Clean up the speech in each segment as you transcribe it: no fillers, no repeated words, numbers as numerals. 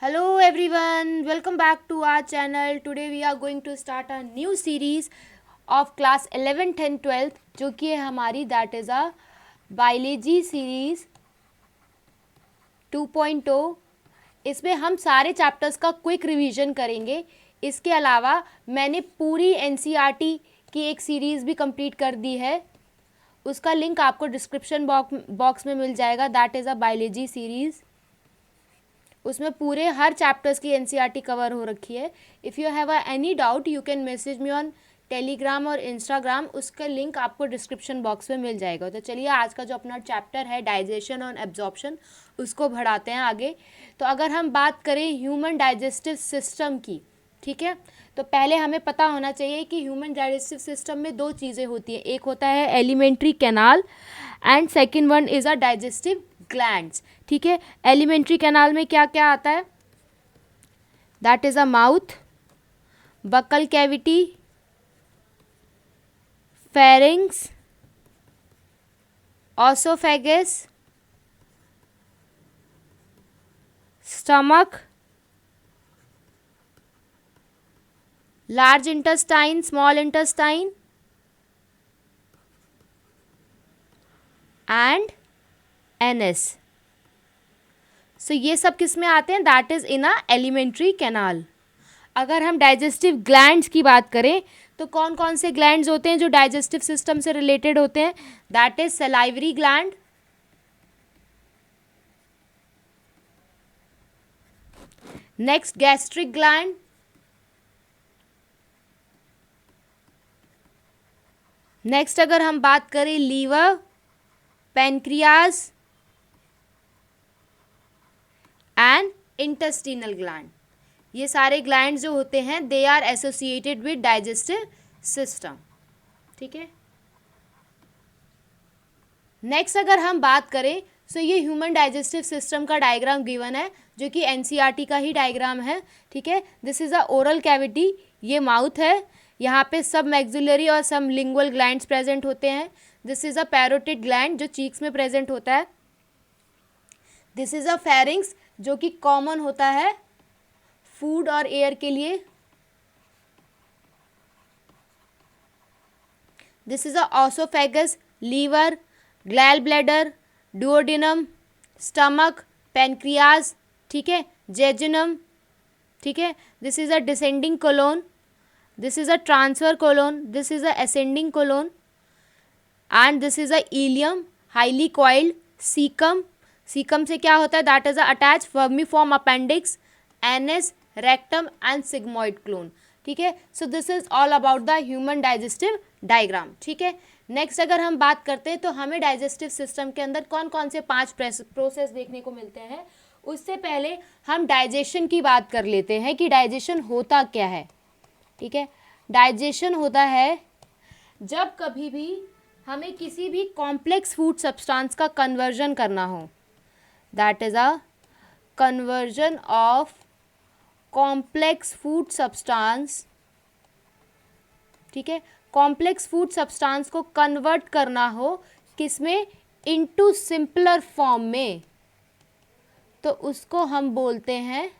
Hello everyone, welcome back to our channel. Today we are going to start a new series of class 11, 10, 12 जो कि है हमारी that is a biology series 2.0। इसमें हम सारे chapters का क्विक रिवीजन करेंगे। इसके अलावा मैंने पूरी NCERT की एक सीरीज़ भी कंप्लीट कर दी है, उसका लिंक आपको डिस्क्रिप्शन बॉक्स में मिल जाएगा। That is a biology series. उसमें पूरे हर चैप्टर्स की NCERT कवर हो रखी है। If you have any doubt you can message me on Telegram और इंस्टाग्राम, उसका लिंक आपको डिस्क्रिप्शन बॉक्स में मिल जाएगा। तो चलिए आज का जो अपना चैप्टर है डाइजेशन और एब्जॉर्प्शन, उसको बढ़ाते हैं आगे। तो अगर हम बात करें ह्यूमन डाइजेस्टिव सिस्टम की, ठीक है, तो पहले हमें पता होना चाहिए कि ह्यूमन डाइजेस्टिव सिस्टम में दो चीज़ें होती हैं। एक होता है elementary canal and second one is a digestive glands. ठीक है, एलिमेंट्री कैनाल में क्या क्या आता है? That is a mouth, buccal cavity, pharynx, oesophagus, stomach, large intestine, small intestine and anus. So ये सब किस में आते हैं? That is in a elementary canal. अगर हम डाइजेस्टिव ग्लैंड्स की बात करें तो कौन कौन से ग्लैंड्स होते हैं जो डाइजेस्टिव सिस्टम से रिलेटेड होते हैं? That is salivary gland, next gastric gland, next अगर हम बात करें liver, pancreas and intestinal gland. ये सारे ग्लैंड जो होते हैं they are associated with digestive system. ठीक है, नेक्स्ट अगर हम बात करें सो ये ह्यूमन डाइजेस्टिव सिस्टम का डायग्राम गिवन है जो कि NCERT का ही डायग्राम है। ठीक है, this is a oral cavity, ये माउथ है, यहाँ पे सब मैक्सिलरी और सब लिंगुअल ग्लैंड्स प्रेजेंट होते हैं। This is a parotid gland जो चीक्स में प्रेजेंट होता है। दिस इज अ फेरिंग्स जो कि कॉमन होता है फूड और एयर के लिए। This is a oesophagus, liver, gall bladder, duodenum, stomach, pancreas, ठीक है, जेजुनम, ठीक है। This is a descending colon, this is a transverse colon, this is a ascending colon and this is a ileum, highly coiled, caecum. Caecum से क्या होता है? That is a attach vermiform appendix, anus, rectum and sigmoid colon. ठीक है, so this is all about the human digestive diagram. ठीक है, next अगर हम बात करते हैं तो हमें डाइजेस्टिव सिस्टम के अंदर कौन कौन से 5 प्रोसेस देखने को मिलते हैं। उससे पहले हम डाइजेशन की बात कर लेते हैं कि डाइजेशन होता क्या है। ठीक है, डाइजेशन होता है जब कभी भी हमें किसी भी कॉम्प्लेक्स फूड सब्सटेंस का कन्वर्जन करना हो। That is a conversion of complex food substance. ठीक है, कॉम्प्लेक्स फूड सब्सटेंस को कन्वर्ट करना हो किसमें? इनटू सिंपलर फॉर्म में, तो उसको हम बोलते हैं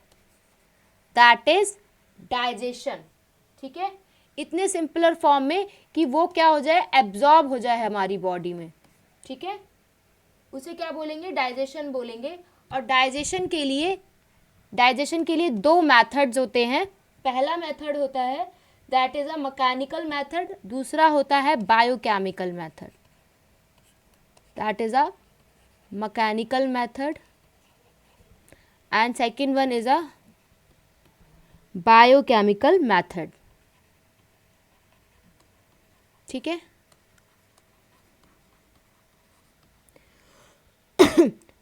दैट इज डाइजेशन। ठीक है, इतने सिंपलर फॉर्म में कि वो क्या हो जाए? एब्जॉर्ब हो जाए हमारी बॉडी में। ठीक है, उसे क्या बोलेंगे? डाइजेशन बोलेंगे। और डाइजेशन के लिए 2 मेथड्स होते हैं। पहला मेथड होता है that is a mechanical method, दूसरा होता है biochemical method. That is a mechanical method and second one is a biochemical method. ठीक है,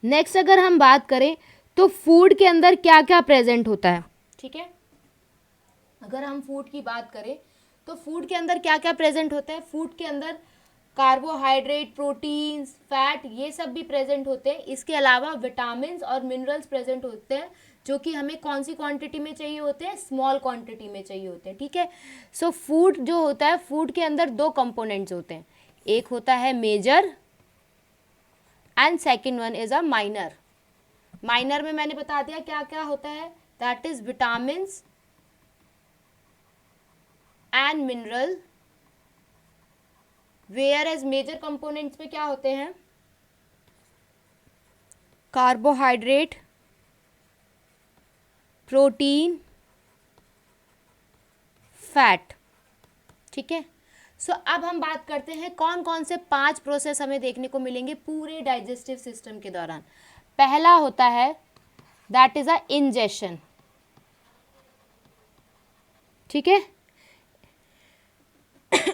नेक्स्ट अगर हम बात करें तो फूड के अंदर क्या क्या प्रेजेंट होता है। ठीक है, अगर हम फूड की बात करें तो फूड के अंदर क्या क्या प्रेजेंट होता है? फूड के अंदर कार्बोहाइड्रेट, प्रोटीन्स, फैट, ये सब भी प्रेजेंट होते हैं। इसके अलावा विटामिन्स और मिनरल्स प्रेजेंट होते हैं जो कि हमें कौन सी क्वांटिटी में चाहिए होते हैं? स्मॉल क्वांटिटी में चाहिए होते हैं। ठीक है, सो फूड जो होता है, फूड के अंदर 2 कंपोनेंट्स होते हैं, एक होता है major and second one is a minor. Minor में मैंने बता दिया क्या क्या होता है। That is vitamins and mineral, whereas major components में क्या होते हैं, कार्बोहाइड्रेट, प्रोटीन, फैट। ठीक है, सो अब हम बात करते हैं कौन कौन से 5 प्रोसेस हमें देखने को मिलेंगे पूरे डाइजेस्टिव सिस्टम के दौरान। पहला होता है दैट इज अ इंजेशन। ठीक है,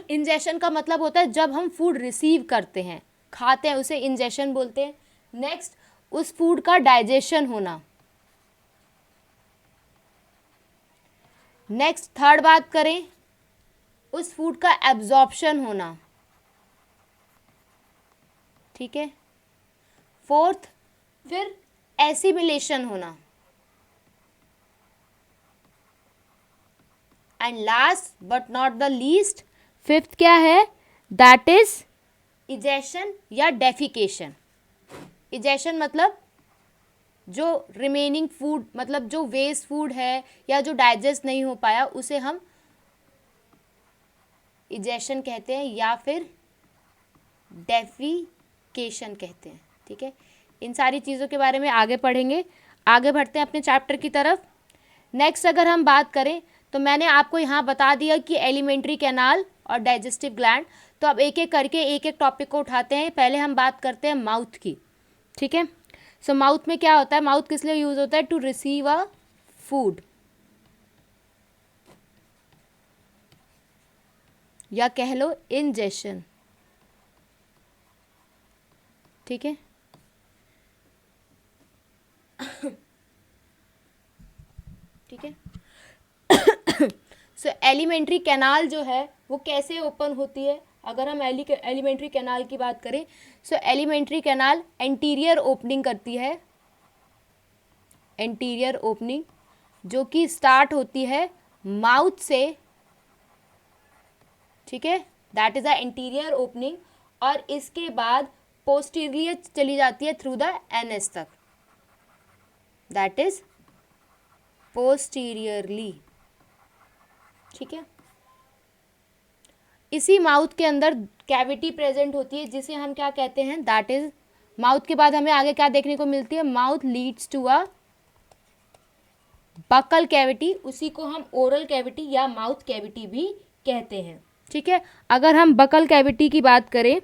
इंजेशन का मतलब होता है जब हम फूड रिसीव करते हैं, खाते हैं, उसे इंजेशन बोलते हैं। नेक्स्ट, उस फूड का डाइजेशन होना। नेक्स्ट, थर्ड बात करें, उस फूड का एब्जॉर्प्शन होना। ठीक है, फोर्थ, फिर एसिमिलेशन होना। And last but not the least, fifth क्या है, दैट इज इजेशन या डेफिकेशन। इजेशन मतलब जो रिमेनिंग फूड, मतलब जो वेस्ट फूड है या जो डाइजेस्ट नहीं हो पाया, उसे हम इजेशन कहते हैं या फिर डेफिकेशन कहते हैं। ठीक है, इन सारी चीज़ों के बारे में आगे पढ़ेंगे। आगे बढ़ते हैं अपने चैप्टर की तरफ। नेक्स्ट अगर हम बात करें तो मैंने आपको यहाँ बता दिया कि एलिमेंट्री कैनाल और डाइजेस्टिव ग्लैंड। तो अब एक एक करके एक एक टॉपिक को उठाते हैं। पहले हम बात करते हैं माउथ की। ठीक है, सो माउथ में क्या होता है, माउथ किस लिए यूज होता है, टू रिसीव अ फूड, या कह लो इंजेशन। ठीक है, ठीक है। सो एलिमेंट्री कैनाल जो है वो कैसे ओपन होती है, अगर हम एलिमेंट्री कैनाल की बात करें, सो एलिमेंट्री कैनाल एंटीरियर ओपनिंग करती है, एंटीरियर ओपनिंग, जो कि स्टार्ट होती है माउथ से। ठीक है, that is a anterior opening, और इसके बाद पोस्टीरियर चली जाती है थ्रू द एनएस तक, दैट इज पोस्टीरियरली। ठीक है, इसी माउथ के अंदर कैविटी प्रेजेंट होती है जिसे हम क्या कहते हैं, दैट इज, माउथ के बाद हमें आगे क्या देखने को मिलती है, mouth leads to a buccal cavity, उसी को हम ओरल कैविटी या माउथ कैविटी भी कहते हैं। ठीक है, अगर हम बकल कैविटी की बात करें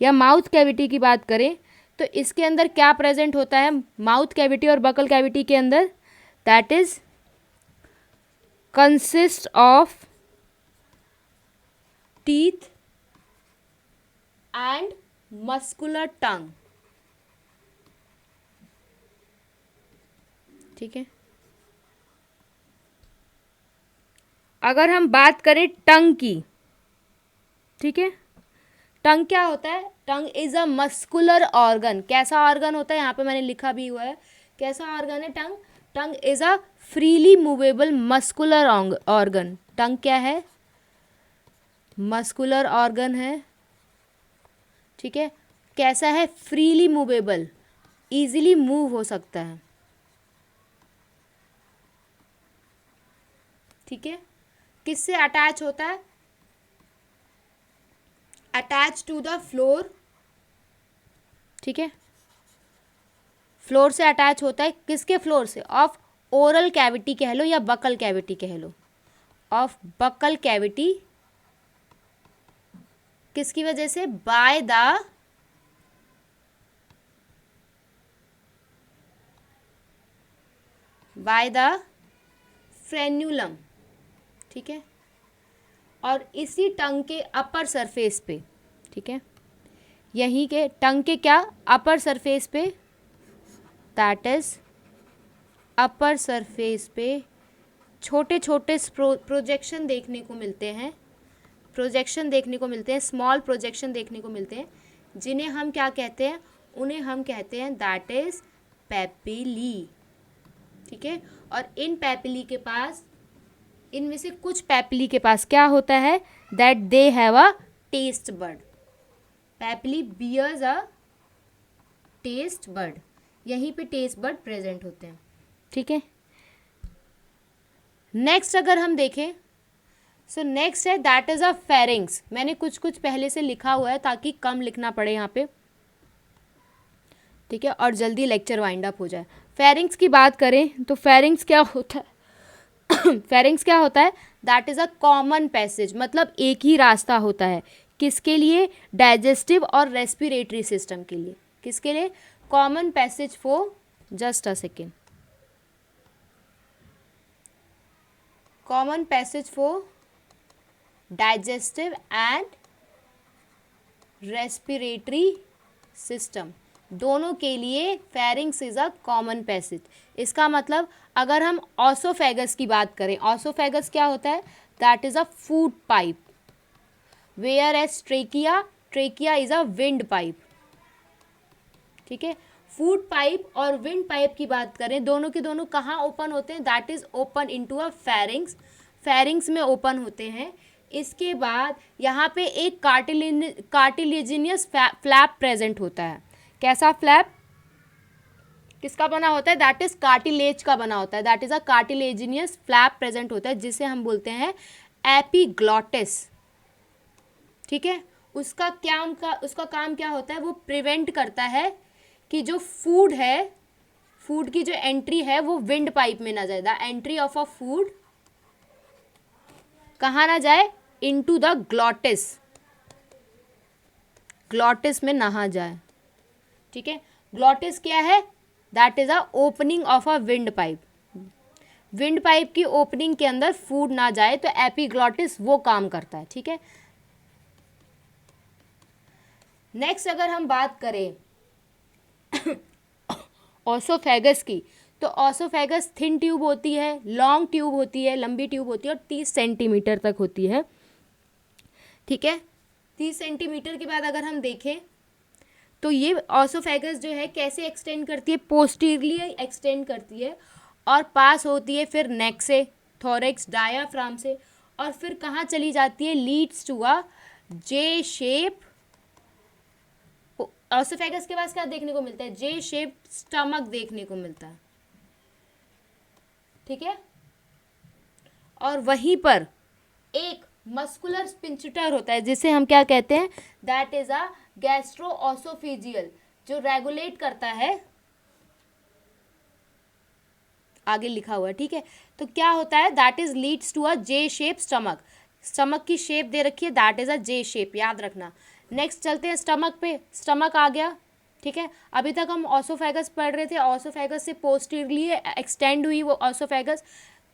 या माउथ कैविटी की बात करें तो इसके अंदर क्या प्रेजेंट होता है, माउथ कैविटी और बकल कैविटी के अंदर, that is consist of teeth and muscular tongue. ठीक है, अगर हम बात करें टंग की, ठीक है, टंग क्या होता है, टंग इज अ मस्कुलर ऑर्गन। कैसा ऑर्गन होता है, यहाँ पे मैंने लिखा भी हुआ है कैसा ऑर्गन है tongue. Tongue is a freely movable muscular organ. Tongue क्या है, मस्कुलर ऑर्गन है। ठीक है, कैसा है, फ्रीली मूवेबल, इजीली मूव हो सकता है। ठीक है, किससे अटैच होता है, अटैच टू द फ्लोर। ठीक है, फ्लोर से अटैच होता है, किसके फ्लोर से, ऑफ ओरल कैविटी कह लो या बकल कैविटी कह लो, ऑफ बकल कैविटी। किसकी वजह से, बाय द फ्रेन्यूलम। ठीक है, और इसी टंग के अपर सरफेस पे, ठीक है, यहीं के टंग के क्या, अपर सरफेस पे, दैट इज अपर सरफेस पे छोटे छोटे प्रोजेक्शन देखने को मिलते हैं, प्रोजेक्शन देखने को मिलते हैं, स्मॉल प्रोजेक्शन देखने को मिलते हैं, जिन्हें हम क्या कहते हैं, उन्हें हम कहते हैं दैट इज पेपिली। ठीक है, और इन पेपिली के पास, इनमें से कुछ पेपिली के पास क्या होता है, that they have a taste bud. Papillae bears a taste bud, यहीं पे टेस्ट बड प्रेजेंट होते हैं। ठीक है, नेक्स्ट अगर हम देखें, सो नेक्स्ट है दैट इज अ फेरिंग्स। मैंने कुछ कुछ पहले से लिखा हुआ है ताकि कम लिखना पड़े यहाँ पे, ठीक है, और जल्दी लेक्चर वाइंड अप हो जाए। फेरिंग्स की बात करें तो फेरिंग्स क्या होता है फेरिंग्स क्या होता है, that is a common passage, मतलब एक ही रास्ता होता है, किसके लिए, डाइजेस्टिव और रेस्पिरेटरी सिस्टम के लिए। किसके लिए, common passage for, just a second, common passage for digestive and respiratory system, दोनों के लिए pharynx is a common passage. इसका मतलब अगर हम ऑसोफेगस की बात करें, ऑसोफेगस क्या होता है, that is a food pipe, whereas trachea, trachea is a wind pipe, ठीक है। फूड पाइप और विंड पाइप की बात करें, दोनों के दोनों कहाँ ओपन होते हैं, that is open into a pharynx, pharynx में ओपन होते हैं। इसके बाद यहाँ पे एक कार्टिलेजिनियस फ्लैप प्रेजेंट होता है। कैसा फ्लैप, किसका बना होता है, दैट इज कार्टिलेज का बना होता है, that is a cartilaginous flap present होता है, जिसे हम बोलते हैं एपिग्लॉटिस, ठीक है। उसका काम क्या होता है, वो प्रिवेंट करता है कि जो फूड है, फूड की जो एंट्री है वो विंड पाइप में ना जाए, the entry of a food कहाँ ना जाए, इनटू द ग्लॉटिस, ग्लॉटिस में ना जाए, ठीक है। ग्लॉटिस क्या है, that is a opening of a wind pipe, wind pipe की ओपनिंग के अंदर फूड ना जाए तो एपिग्लॉटिस वो काम करता है, ठीक है। नेक्स्ट अगर हम बात करें ऑसोफेगस की, तो ऑसोफेगस थिन ट्यूब होती है, लॉन्ग ट्यूब होती है, लंबी ट्यूब होती है और 30 सेंटीमीटर तक होती है, ठीक है। 30 सेंटीमीटर के बाद अगर हम देखें तो ये ऑसोफेगस जो है कैसे एक्सटेंड करती है, पोस्टीरियरली एक्सटेंड करती है और पास होती है फिर नेक से, थोरेक्स, डायाफ्राम से, और फिर कहाँ चली जाती है, leads to a J shape. Oesophagus के पास क्या देखने को मिलता है, जे शेप स्टमक देखने को मिलता है, ठीक है। और वहीं पर एक मस्कुलर स्पिंचटर होता है जिसे हम क्या कहते हैं, दैट इज अ गैस्ट्रोओसोफेजियल, जो रेगुलेट करता है, आगे लिखा हुआ है, ठीक है। तो क्या होता है, that is leads to a J shape stomach, stomach की शेप दे रखी है, that is a J shape, याद रखना। नेक्स्ट चलते हैं स्टमक पे, स्टमक आ गया, ठीक है। अभी तक हम ऑसोफेगस पढ़ रहे थे, ऑसोफेगस से पोस्टीरियरली एक्सटेंड हुई वो ऑसोफेगस,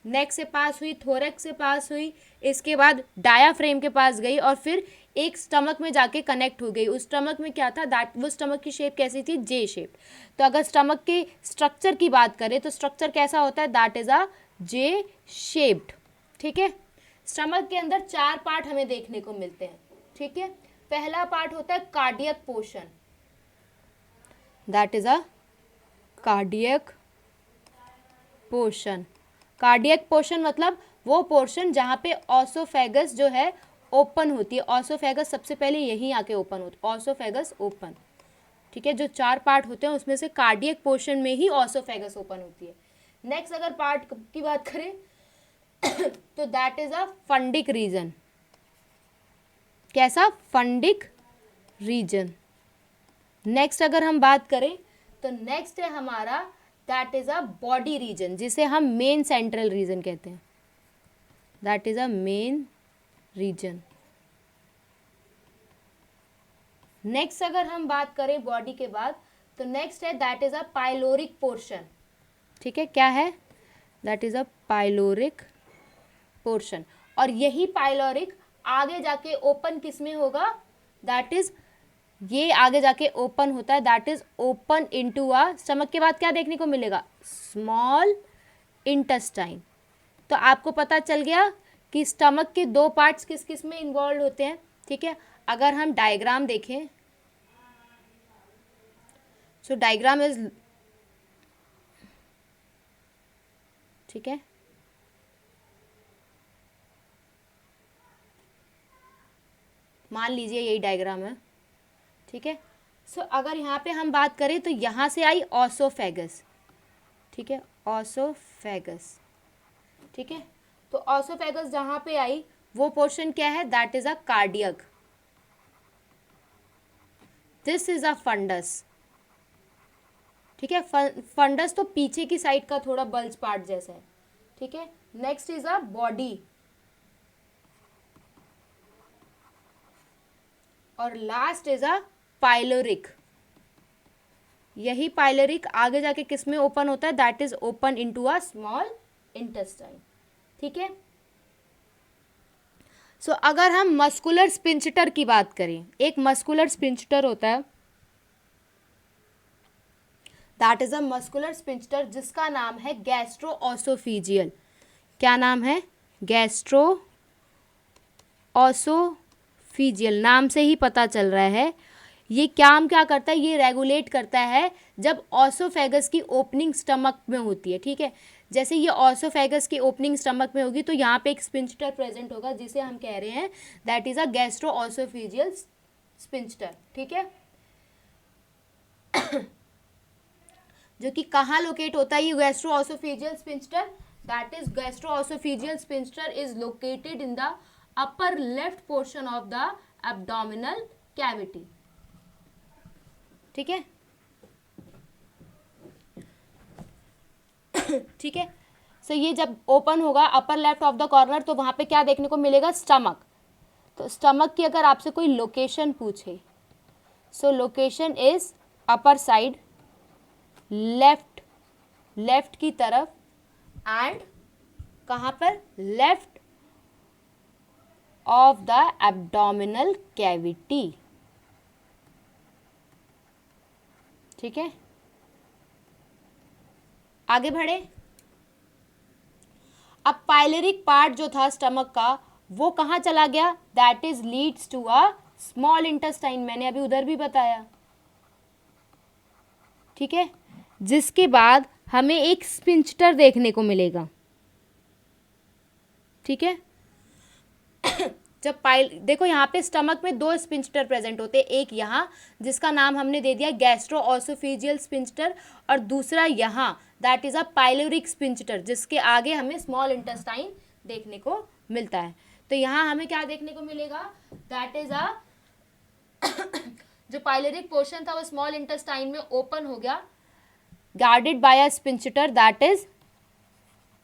नेक से पास हुई, थोरेक्स से पास हुई, इसके बाद डायाफ्रेम के पास गई और फिर एक स्टमक में जाके कनेक्ट हो गई। उस स्टमक में क्या था, दैट वो स्टमक की शेप कैसी थी, जे शेप। तो अगर स्टमक के स्ट्रक्चर की बात करें तो स्ट्रक्चर कैसा होता है, that is a J shaped, ठीक है। स्टमक के अंदर 4 पार्ट हमें देखने को मिलते हैं, ठीक है। पहला पार्ट होता है cardiac portion, that is a cardiac portion. Cardiac portion मतलब वो पोर्शन जहाँ पे ऑसोफेगस जो है ओपन होती है, ऑसोफेगस सबसे पहले यहीं आके ओपन होती है, ऑसोफेगस ओपन, ठीक है। जो 4 पार्ट होते हैं उसमें से कार्डियक पोर्शन में ही ऑसोफेगस ओपन होती है। नेक्स्ट अगर पार्ट की बात करें तो that is a fundic region, कैसा, फंडिक रीजन। नेक्स्ट अगर हम बात करें तो नेक्स्ट है हमारा, that is a body region, जिसे हम मेन सेंट्रल रीजन कहते हैं, that is a main region. Next अगर हम बात करें बॉडी के बाद तो नेक्स्ट है that is a pyloric portion, ठीक है। क्या है, that is a pyloric portion, और यही पाइलोरिक आगे जाके ओपन किस में होगा, दैट इज ये आगे जाके ओपन होता है, that is open into a, stomach के बाद क्या देखने को मिलेगा, स्मॉल इंटेस्टाइन। तो आपको पता चल गया कि स्टमक के 2 पार्ट्स किस किस में इन्वॉल्व होते हैं, ठीक है। अगर हम डायग्राम देखें, सो डायग्राम इज, ठीक है, मान लीजिए यही डायग्राम है, ठीक है। सो अगर यहाँ पे हम बात करें तो यहाँ से आई ऑसोफेगस, ठीक है, ऑसोफेगस, ठीक है। तो ऑसोफेगस जहां पे आई वो पोर्शन क्या है, that is a cardiac, this is a fundus, ठीक है। फंडस तो पीछे की साइड का थोड़ा बल्ज पार्ट जैसा है, ठीक है। नेक्स्ट इज अ बॉडी, और लास्ट इज अ पाइलोरिक। यही पाइलोरिक आगे जाके किस में ओपन होता है, that is open into a small intestine, ठीक है। सो अगर हम मस्कुलर स्पिंचटर की बात करें, एक मस्कुलर स्पिंचटर होता है, दैट इज अ मस्कुलर स्पिंचटर जिसका नाम है गैस्ट्रो ऑसोफिजियल। क्या नाम है, गैस्ट्रो ऑसोफिजियल, नाम से ही पता चल रहा है। ये काम क्या करता है, ये रेगुलेट करता है जब ऑसोफेगस की ओपनिंग स्टमक में होती है, ठीक है। जैसे ये ऑसोफेगस की ओपनिंग स्टमक में होगी तो यहाँ पे एक स्पिंचटर प्रेजेंट होगा जिसे हम कह रहे हैं that is a gastro oesophageal sphincter, ठीक है। जो कि कहाँ लोकेट होता है ये gastro oesophageal sphincter, that is gastro oesophageal sphincter is located in the upper left portion of the abdominal cavity, ठीक है। ठीक है। सो ये जब ओपन होगा upper left of the corner तो वहां पे क्या देखने को मिलेगा, स्टमक। तो स्टमक की अगर आपसे कोई लोकेशन पूछे, सो location is upper side, left, left की तरफ, एंड कहाँ पर, left of the abdominal cavity, ठीक है। आगे बढ़े। अब पाइलेरिक पार्ट जो था स्टमक का वो कहाँ चला गया, that is leads to a small intestine, मैंने अभी उधर भी बताया, ठीक है। जिसके बाद हमें एक स्पिंचटर देखने को मिलेगा, ठीक है। जब देखो यहाँ पे स्टमक में दो स्पिंचटर प्रेजेंट होते हैं, एक यहाँ जिसका नाम हमने दे दिया गैस्ट्रो ऑसोफिजियल स्पिंचटर, और दूसरा यहाँ दैट इज अ पाइलोरिक स्पिंचटर जिसके आगे हमें स्मॉल इंटेस्टाइन देखने को मिलता है। तो यहाँ हमें क्या देखने को मिलेगा, दैट इज अ जो पाइलोरिक पोर्शन था वो स्मॉल इंटेस्टाइन में ओपन हो गया, guarded by a sphincter that is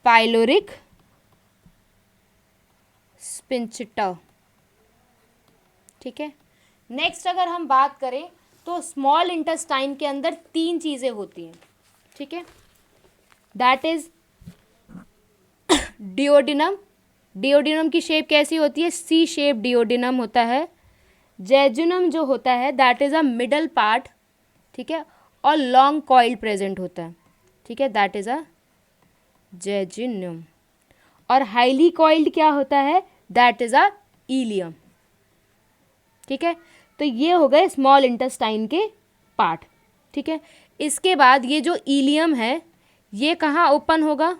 pyloric sphincter, ठीक है। नेक्स्ट अगर हम बात करें तो स्मॉल इंटेस्टाइन के अंदर तीन चीजें होती हैं, ठीक है। दैट इज डिओडिनम, डिओडिनम की शेप कैसी होती है, सी शेप डिओडिनम होता है। जेजुनम जो होता है that is a middle part, ठीक है, और लॉन्ग कॉइल प्रेजेंट होता है, ठीक है, दैट इज अ जेजुनम। और हाईली कॉइल्ड क्या होता है, दैट इज अ इलियम, ठीक है। तो ये हो गए स्मॉल इंटेस्टाइन के पार्ट, ठीक है। इसके बाद ये जो इलियम है ये कहाँ ओपन होगा,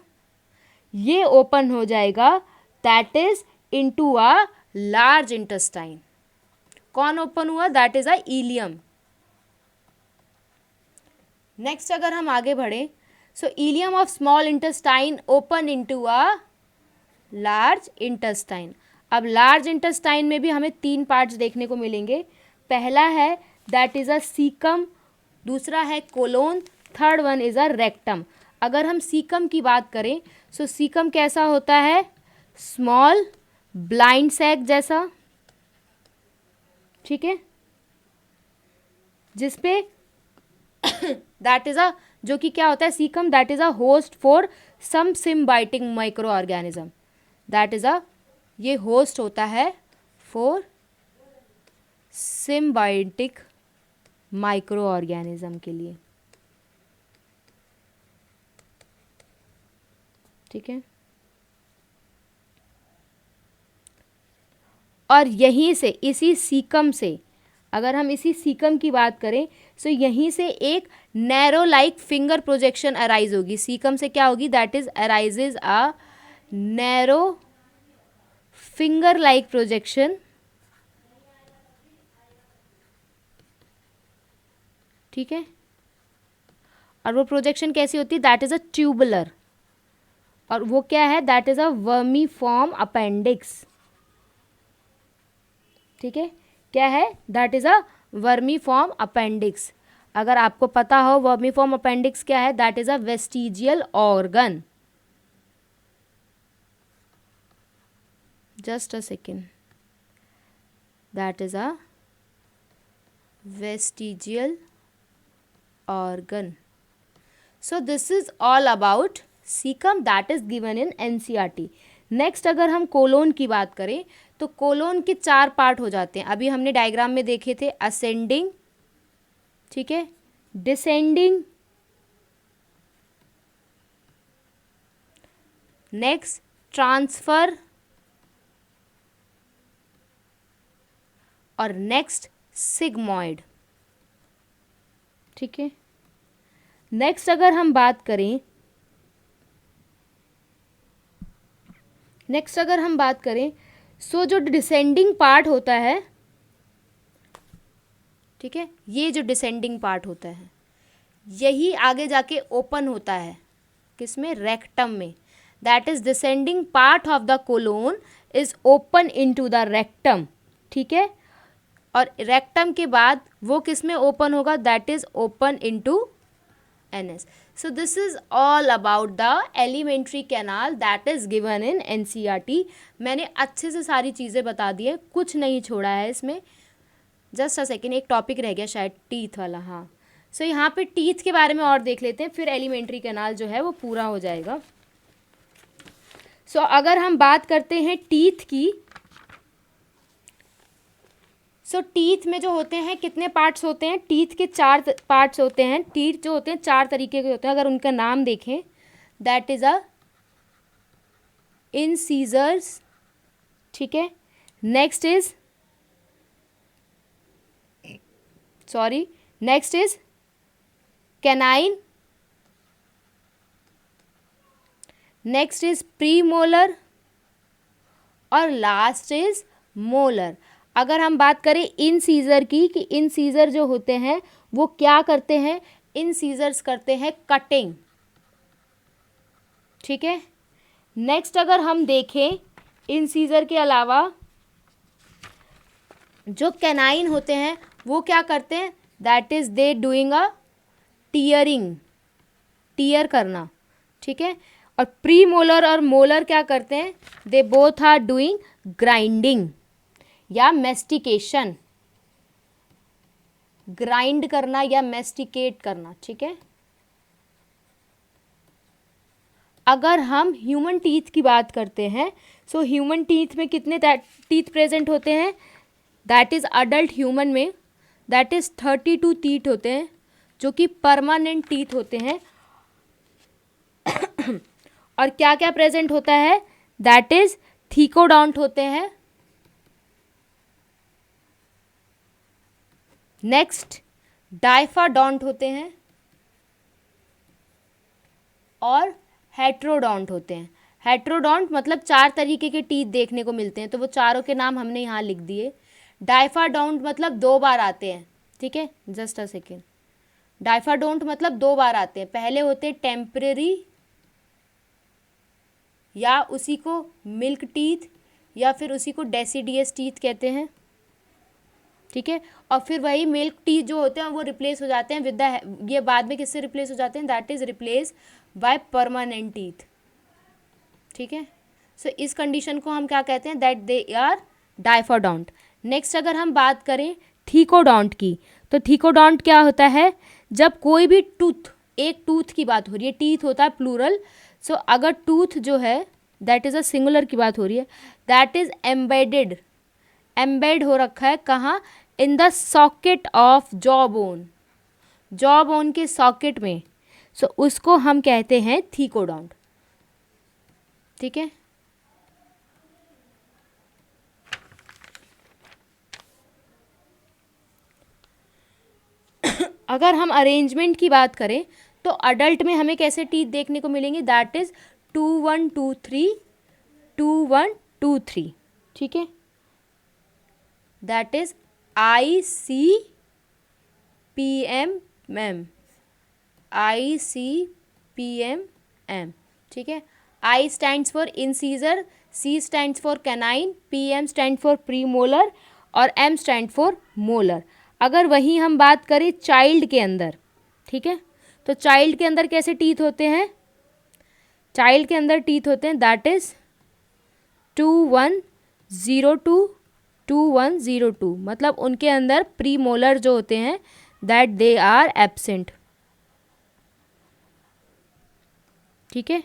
ये ओपन हो जाएगा that is into a large intestine. कौन ओपन हुआ, that is a ileum. Next अगर हम आगे बढ़े, so ileum of small intestine open into a large intestine. अब लार्ज इंटेस्टाइन में भी हमें तीन पार्ट्स देखने को मिलेंगे। पहला है दैट इज अ सीकम, दूसरा है colon, third one is a rectum. अगर हम सीकम की बात करें सो सीकम कैसा होता है, स्मॉल ब्लाइंड सैक जैसा, ठीक है, जिसपे दैट इज अ जो कि क्या होता है caecum, that is a host for some symbiotic microorganism, that is a ये होस्ट होता है फॉर सिम्बाइटिक माइक्रो ऑर्गेनिज्म के लिए, ठीक है। और यहीं से इसी सीकम से अगर हम इसी सीकम की बात करें सो यहीं से एक narrow like finger projection arise होगी। सीकम से क्या होगी, that is arises a narrow finger like projection, ठीक है। और वो प्रोजेक्शन कैसी होती है, दैट इज अ ट्यूबुलर, और वो क्या है, that is a vermiform appendix. ठीक है, क्या है, that is a vermiform appendix. अगर आपको पता हो वर्मीफॉर्म अपेंडिक्स क्या है, that is a vestigial organ. Just a second, that is a vestigial organ. So this is all about cecum that is given in NCERT. Next अगर हम colon की बात करें तो कोलोन के 4 पार्ट हो जाते हैं। अभी हमने डायग्राम में देखे थे, असेंडिंग, ठीक है, डिसेंडिंग, नेक्स्ट ट्रांसफर और नेक्स्ट सिग्मॉइड। ठीक है, नेक्स्ट अगर हम बात करें, सो जो डिसेंडिंग पार्ट होता है, ठीक है, ये जो डिसेंडिंग पार्ट होता है यही आगे जाके ओपन होता है, किसमें, रेक्टम में। That is descending part of the colon is open into the rectum. ठीक है, और रेक्टम के बाद वो किस में ओपन होगा, that is open into NS. So this is all about the alimentary canal that is given in NCERT. मैंने अच्छे से सारी चीज़ें बता दी है, कुछ नहीं छोड़ा है इसमें। जस्ट अ सेकेंड, एक टॉपिक रह गया शायद, टीथ वाला। हाँ, सो यहाँ पे टीथ के बारे में और देख लेते हैं, फिर एलिमेंट्री कैनाल जो है वो पूरा हो जाएगा। सो अगर हम बात करते हैं टीथ की, सो टीथ में जो होते हैं कितने पार्ट्स होते हैं, टीथ के 4 पार्ट्स होते हैं। टीथ जो होते हैं 4 तरीके के होते हैं। अगर उनका नाम देखें, दैट इज अ इंसीजर्स, ठीक है, next is canine, next is premolar और लास्ट इज मोलर। अगर हम बात करें इन सीजर की, कि इन सीजर जो होते हैं वो क्या करते हैं, इन सीजर्स करते हैं कटिंग। ठीक है, नेक्स्ट अगर हम देखें इन सीजर के अलावा जो कैनाइन होते हैं वो क्या करते हैं, that is they doing a tearing, tear करना। ठीक है, और प्री मोलर और मोलर क्या करते हैं, they both are doing grinding या मेस्टिकेशन, ग्राइंड करना या मेस्टिकेट करना। ठीक है, अगर हम ह्यूमन टीथ की बात करते हैं, सो ह्यूमन टीथ में कितने टीथ प्रेजेंट होते हैं, दैट इज अडल्ट ह्यूमन में दैट इज 32 टीथ होते हैं जो कि परमानेंट टीथ होते हैं। और क्या क्या प्रेजेंट होता है, दैट इज थीकोडॉन्ट होते हैं, नेक्स्ट डाइफाडॉन्ट होते हैं और हेट्रोडॉन्ट होते हैं। हेट्रोडॉन्ट मतलब 4 तरीके के टीथ देखने को मिलते हैं, तो वो चारों के नाम हमने यहाँ लिख दिए। डाइफाडॉन्ट मतलब 2 बार आते हैं। ठीक है, जस्ट अ सेकेंड, डाइफाडोंट मतलब 2 बार आते हैं। पहले होते हैं टेम्परेरी, या उसी को मिल्क टीथ, या फिर उसी को डेसिडियस टीथ कहते हैं। ठीक है, और फिर वही मिल्क टीथ जो होते हैं वो रिप्लेस हो जाते हैं विद द, ये बाद में किससे रिप्लेस हो जाते हैं, that is replace by permanent teeth. ठीक है, सो इस कंडीशन को हम क्या कहते हैं, दैट दे आर डाइफाडोंट। नेक्स्ट अगर हम बात करें थीकोडॉन्ट की, तो थीकोडॉन्ट क्या होता है, जब कोई भी टूथ, एक टूथ की बात हो रही है, टीथ होता है प्लूरल, सो अगर टूथ जो है दैट इज़ अ सिंगुलर की बात हो रही है, दैट इज एम्बेडेड, एम्बेड हो रखा है कहाँ, in the socket of jaw bone, jaw bone के सॉकेट में, सो उसको हम कहते हैं थीकोडॉन्ट। ठीक है, अगर हम अरेंजमेंट की बात करें तो अडल्ट में हमें कैसे टीथ देखने को मिलेंगे, दैट इज 2 1 2 3 2 1 2 3। ठीक है, दैट इज ICPMM, ICPMM। ठीक है, I stands for incisor, C stands for canine, PM stand for premolar और M stand for molar. अगर वहीं हम बात करें चाइल्ड के अंदर, ठीक है, तो चाइल्ड के अंदर कैसे टीथ होते हैं? चाइल्ड के अंदर टीथ होते हैं दैट इज 2102 2102, मतलब उनके अंदर प्रीमोलर जो होते हैं दैट दे आर एब्सेंट, ठीक है,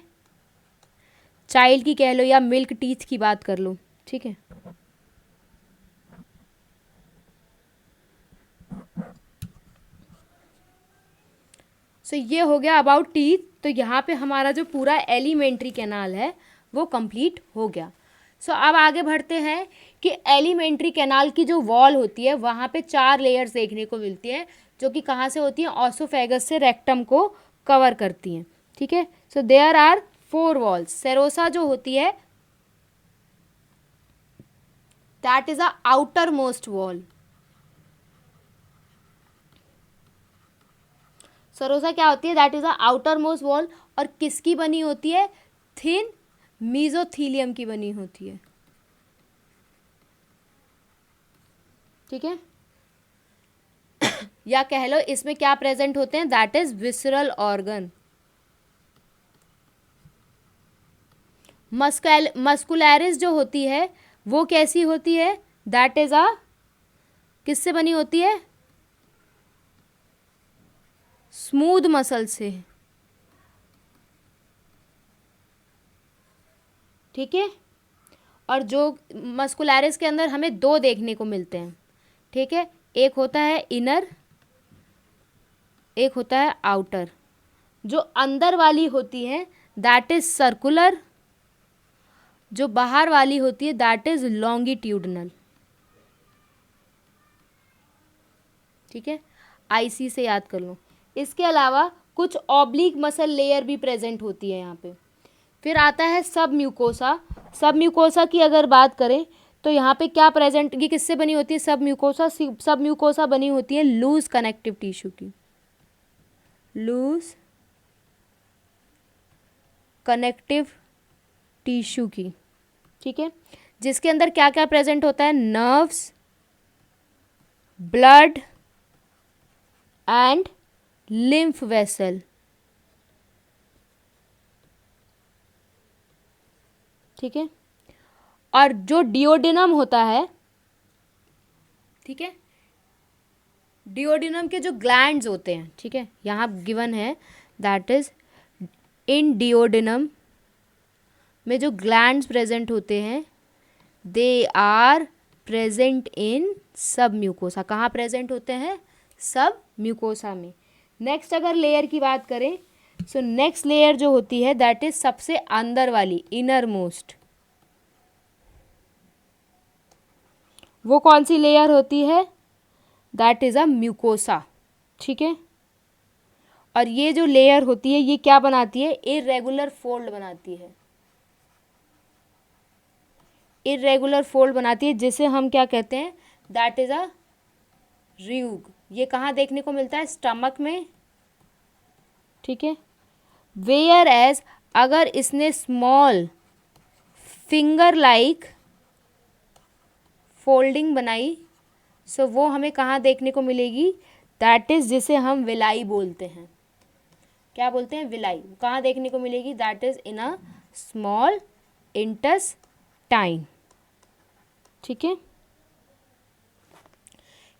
चाइल्ड की कह लो या मिल्क टीथ की बात कर लो, ठीक है। सो ये हो गया अबाउट टीथ। तो यहाँ पे हमारा जो पूरा एलिमेंट्री कैनाल है वो कंप्लीट हो गया। सो अब आगे बढ़ते हैं कि एलिमेंट्री कैनाल की जो वॉल होती है वहाँ पे 4 लेयर्स देखने को मिलती हैं, जो कि कहाँ से होती हैं? ऑसोफेगस से रेक्टम को कवर करती हैं, ठीक है। So there are 4 walls. Serosa जो होती है that is a outermost wall. Serosa क्या होती है? That is a outermost wall. और किसकी बनी होती है? थिन मीजोथीलियम की बनी होती है, ठीक है। या कह लो इसमें क्या प्रेजेंट होते हैं? That is visceral organ. Muscularis जो होती है वो कैसी होती है? दैट इज अ किससे बनी होती है? स्मूथ मसल से, ठीक है। और जो मस्कुलैरिस के अंदर हमें 2 देखने को मिलते हैं, ठीक है, एक होता है इनर, एक होता है आउटर। जो अंदर वाली होती है दैट इज सर्कुलर, जो बाहर वाली होती है दैट इज लॉन्गिट्यूडनल, ठीक है, आईसी से याद कर लो। इसके अलावा कुछ ऑब्लिक मसल लेयर भी प्रेजेंट होती है यहाँ पे। फिर आता है सब म्यूकोसा। सब म्यूकोसा की अगर बात करें तो यहाँ पे क्या प्रेजेंट, ये किससे बनी होती है? सब म्यूकोसा। सब म्यूकोसा बनी होती है लूज कनेक्टिव टिश्यू की, लूज कनेक्टिव टिश्यू की, ठीक है, जिसके अंदर क्या क्या प्रेजेंट होता है? Nerves, blood and lymph vessel, ठीक है। और जो डिओडिनम होता है, ठीक है, डिओडिनम के जो ग्लैंड्स होते हैं, ठीक है, यहाँ गिवन है दैट इज इन डिओडिनम में जो ग्लैंड्स प्रेजेंट होते हैं दे आर प्रेजेंट इन सब म्यूकोसा। कहाँ प्रेजेंट होते हैं? सब म्यूकोसा में। नेक्स्ट अगर लेयर की बात करें सो नेक्स्ट लेयर जो होती है दैट इज सबसे अंदर वाली, इनर मोस्ट। वो कौन सी लेयर होती है? दैट इज अ म्यूकोसा, ठीक है। और ये जो लेयर होती है ये क्या बनाती है? इर्रेगुलर फोल्ड बनाती है, इर्रेगुलर फोल्ड बनाती है, जिसे हम क्या कहते हैं? That is a rugae. ये कहाँ देखने को मिलता है? स्टमक में, ठीक है। वेयर एज अगर इसने स्मॉल फिंगर लाइक फोल्डिंग बनाई सो वो हमें कहाँ देखने को मिलेगी? दैट इज जिसे हम विलाई बोलते हैं। क्या बोलते हैं? विलाई। कहाँ देखने को मिलेगी? That is in a small intestine, ठीक है।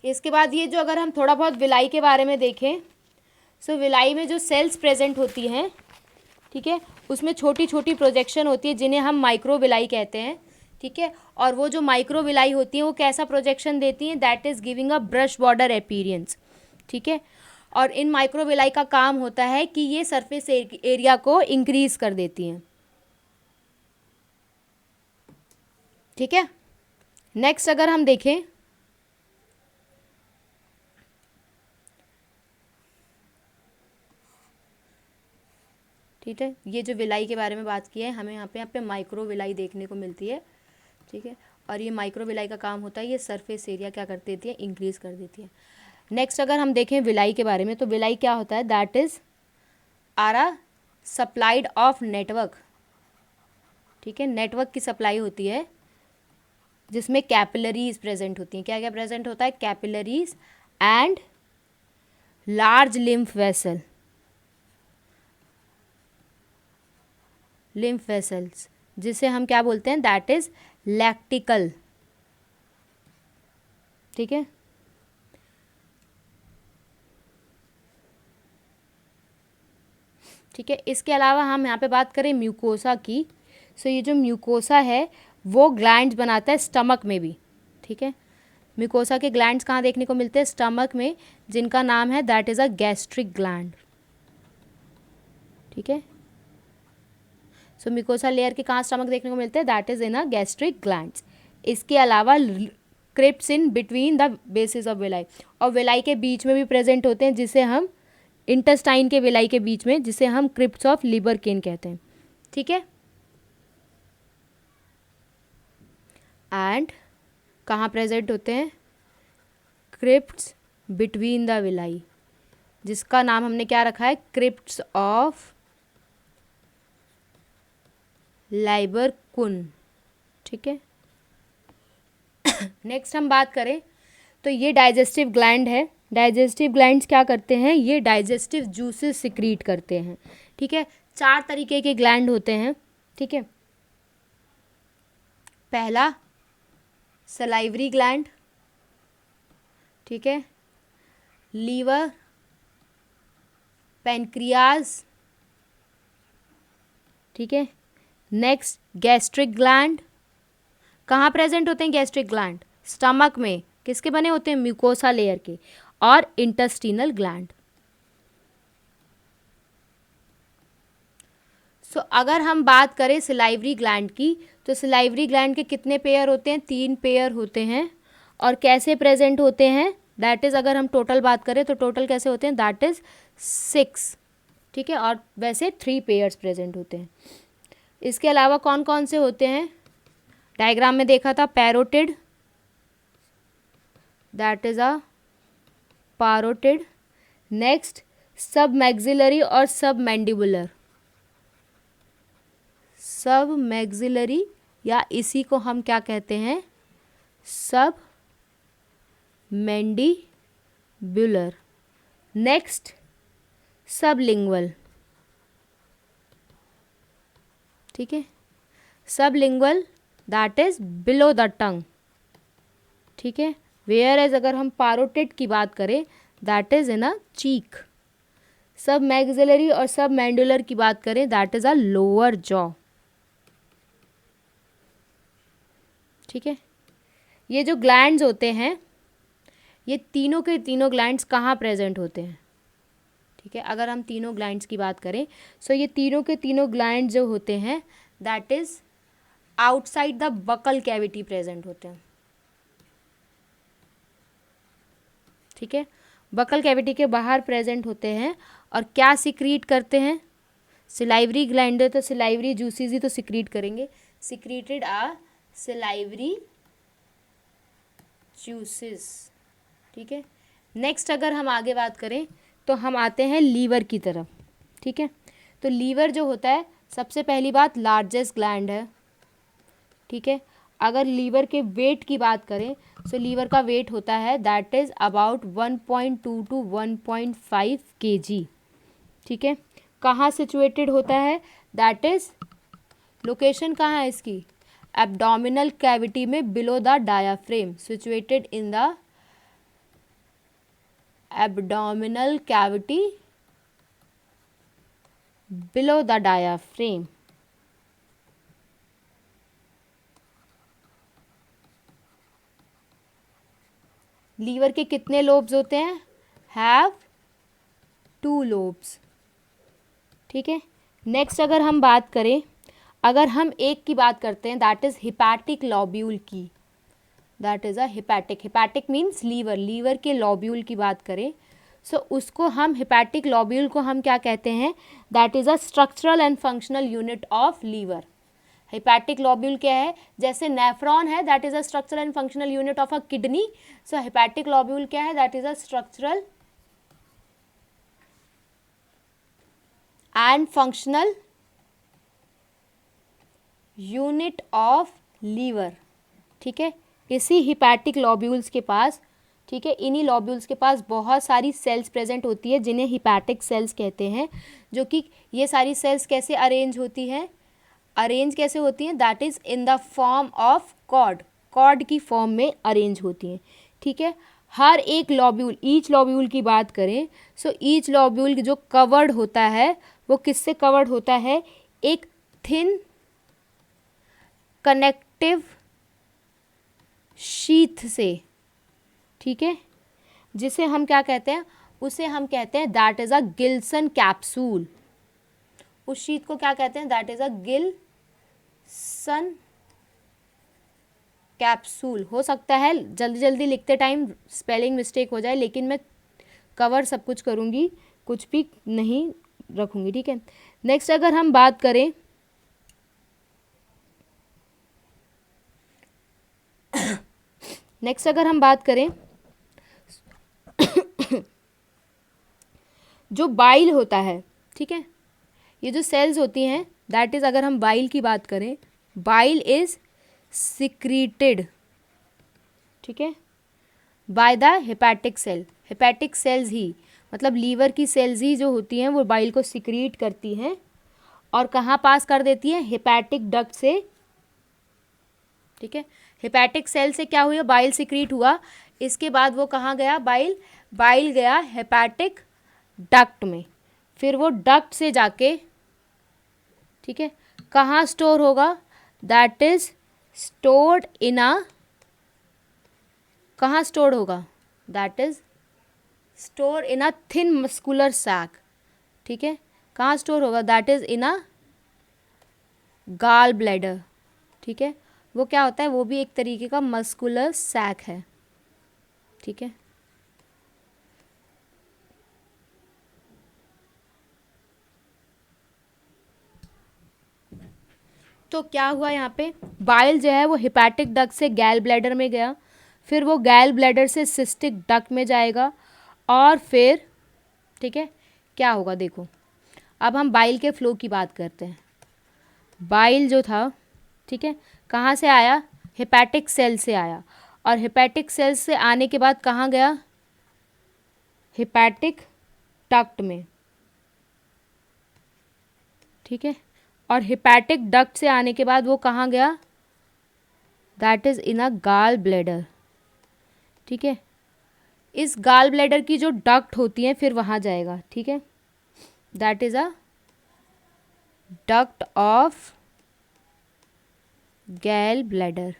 इसके बाद ये जो अगर हम थोड़ा बहुत विलाई के बारे में देखें सो विलाई में जो सेल्स प्रेजेंट होती हैं, ठीक है, उसमें छोटी छोटी प्रोजेक्शन होती है जिन्हें हम माइक्रोविलाई कहते हैं, ठीक है। और वो जो माइक्रोविलाई होती हैं वो कैसा प्रोजेक्शन देती हैं? That is giving a brush border appearance, ठीक है। और इन माइक्रोविलाई का काम होता है कि ये सरफेस एरिया को इंक्रीज कर देती हैं, ठीक है। नेक्स्ट अगर हम देखें ठीक है, ये जो विलाई के बारे में बात की है हमें यहाँ पे माइक्रो विलाई देखने को मिलती है, ठीक है। और ये माइक्रो विलाई का काम होता है ये सरफेस एरिया क्या कर देती है? इंक्रीज कर देती है। नेक्स्ट अगर हम देखें विलाई के बारे में तो विलाई क्या होता है? That is are a supplied of network ठीक है, नेटवर्क की सप्लाई होती है जिसमें कैपिलरीज प्रेजेंट होती हैं। क्या क्या प्रेजेंट होता है? Capillaries and large lymph vessel, lymph vessels, जिसे हम क्या बोलते हैं? That is lacteal. ठीक है, ठीक है। इसके अलावा हम यहाँ पे बात करें म्यूकोसा की, सो ये जो म्यूकोसा है वो ग्लैंड्स बनाता है स्टमक में भी। ठीक है, म्यूकोसा के ग्लैंड्स कहाँ देखने को मिलते हैं? स्टमक में, जिनका नाम है that is a gastric gland. ठीक है, सो म्यूकोसा लेयर के कहाँ स्टमक देखने को मिलते हैं? That is in a gastric glands. इसके अलावा crypts in between the basis of villi, और विलाई के बीच में भी प्रेजेंट होते हैं, जिसे हम इंटेस्टाइन के विलाई के बीच में, जिसे हम क्रिप्ट्स ऑफ लिबरकेन कहते हैं। ठीक है, एंड कहाँ प्रेजेंट होते हैं? क्रिप्ट्स बिटवीन द विलाई, जिसका नाम हमने क्या रखा है? Crypts of Lieberkuhn. ठीक है, नेक्स्ट हम बात करें तो ये डाइजेस्टिव ग्लैंड है। डाइजेस्टिव ग्लैंड्स क्या करते हैं? ये डाइजेस्टिव जूसेस सिक्रीट करते हैं। ठीक है, 4 तरीके के ग्लैंड होते हैं। ठीक है, पहला सलाइवरी ग्लैंड, ठीक है, लीवर, पैनक्रियाज, ठीक है। नेक्स्ट गैस्ट्रिक ग्लैंड, कहाँ प्रेजेंट होते हैं गैस्ट्रिक ग्लैंड? स्टमक में, किसके बने होते हैं? म्यूकोसा लेयर के। और इंटेस्टिनल ग्लैंड। सो अगर हम बात करें सिलाइवरी ग्लैंड की, तो सिलाइवरी ग्लैंड के कितने पेयर होते हैं? 3 पेयर होते हैं। और कैसे प्रेजेंट होते हैं? दैट इज़, अगर हम टोटल बात करें तो टोटल कैसे होते हैं? That is 6। ठीक है, और वैसे 3 पेयर्स प्रेजेंट होते हैं। इसके अलावा कौन कौन से होते हैं? डायग्राम में देखा था, parotid, that is a parotid. Next submaxillary और सब मैंडिबुलर। सब मैक्सिलरी, या इसी को हम क्या कहते हैं? सब मैंडिबुलर। Next sublingual. ठीक है, sublingual that is below the tongue. ठीक है, वेयर एज अगर हम पारोटिड की बात करें दैट इज इन अ चीक। सब मैक्सिलरी और सब मैंडुलर की बात करें that is a lower jaw. ठीक है, ये जो ग्लैंड्स होते हैं, ये तीनों के तीनों ग्लैंड्स कहाँ प्रेजेंट होते हैं? ठीक है, अगर हम तीनों ग्लैंड्स की बात करें, सो ये तीनों के तीनों ग्लैंड जो होते हैं that is outside the buccal cavity present होते हैं। ठीक है, बकल कैविटी के बाहर प्रेजेंट होते हैं। और क्या सिक्रीट करते हैं? सिलाइवरी ग्लैंड है तो सिलाइवरी जूसेस ही तो सिक्रीट करेंगे। Secreted are salivary juices. ठीक है, नेक्स्ट अगर हम आगे बात करें तो हम आते हैं लीवर की तरफ। ठीक है, तो लीवर जो होता है, सबसे पहली बात लार्जेस्ट ग्लैंड है। ठीक है, अगर लीवर के वेट की बात करें तो लीवर का वेट होता है that is about 1.2 to 1.5 kg। ठीक है, कहाँ सिचुएटेड होता है? दैट इज़, लोकेशन कहाँ है इसकी? एब्डोमिनल कैविटी में below the diaphragm, situated in the abdominal cavity below the diaphragm. Liver के कितने लोब्स होते हैं? Have 2 lobes. ठीक है, नेक्स्ट अगर हम बात करें, अगर हम एक की बात करते हैं दैट इज हिपैटिक लॉब्यूल की, that is a hepatic means liver, liver के लॉब्यूल की बात करें सो उसको हम हिपैटिक लॉब्यूल को हम क्या कहते हैं? That is a structural and functional unit of liver. Hepatic lobule क्या है? जैसे नेफ्रॉन है that is a structural and functional unit of a kidney, so hepatic lobule क्या है? That is a structural and functional unit of liver, ठीक है। इसी hepatic लॉब्यूल्स के पास, ठीक है, इन्हीं लॉब्यूल्स के पास बहुत सारी सेल्स प्रेजेंट होती है जिन्हें हिपैटिक सेल्स कहते हैं, जो कि ये सारी सेल्स कैसे अरेंज होती हैं, अरेंज कैसे होती हैं, that is in the form of cord, cord की फॉर्म में अरेंज होती हैं, ठीक है। हर एक लॉब्यूल, ईच लॉब्यूल की बात करें, सो ईच लॉब्यूल जो कवर्ड होता है वो किससे कवर्ड होता है, एक थिन कनेक्टिव शीथ से, ठीक है, जिसे हम क्या कहते हैं, उसे हम कहते हैं that is a Gilson capsule. उस शीथ को क्या कहते हैं, that is a Gilson capsule. हो सकता है जल्दी जल्दी लिखते टाइम स्पेलिंग मिस्टेक हो जाए, लेकिन मैं कवर सब कुछ करूँगी, कुछ भी नहीं रखूँगी, ठीक है। नेक्स्ट अगर हम बात करें नेक्स्ट अगर हम बात करें जो बाइल होता है, ठीक है, ये जो सेल्स होती हैं, दैट इज़, अगर हम बाइल की बात करें, बाइल इज सिक्रीटेड, ठीक है, by the hepatic cell. Hepatic cells ही, मतलब लीवर की सेल्स ही जो होती हैं वो बाइल को सिक्रीट करती हैं और कहाँ पास कर देती हैं, हेपेटिक डक्ट से, ठीक है। हेपेटिक सेल से क्या हुआ, बाइल सिक्रीट हुआ, इसके बाद वो कहाँ गया, बाइल गया हेपेटिक डक्ट में, फिर वो डक्ट से जाके, ठीक है, कहाँ स्टोर होगा, that is stored in a, कहाँ स्टोर होगा, that is store in a thin muscular sac, ठीक है, कहाँ स्टोर होगा, that is in a gall bladder, ठीक है। वो क्या होता है, वो भी एक तरीके का मस्कुलर सैक है, ठीक है। तो क्या हुआ यहाँ पे, बाइल जो है वो हिपैटिक डक्ट से गैल ब्लैडर में गया, फिर वो गैल ब्लैडर से सिस्टिक डक्ट में जाएगा, और फिर, ठीक है, क्या होगा देखो, अब हम बाइल के फ्लो की बात करते हैं। बाइल जो था, ठीक है, कहाँ से आया, हेपेटिक सेल से आया, और हेपेटिक सेल से आने के बाद कहाँ गया, हेपेटिक डक्ट में, ठीक है, और हेपेटिक डक्ट से आने के बाद वो कहाँ गया, that is in a gall bladder, ठीक है। इस गाल ब्लैडर की जो डक्ट होती है फिर वहाँ जाएगा, ठीक है, that is a duct of गैल ब्लैडर,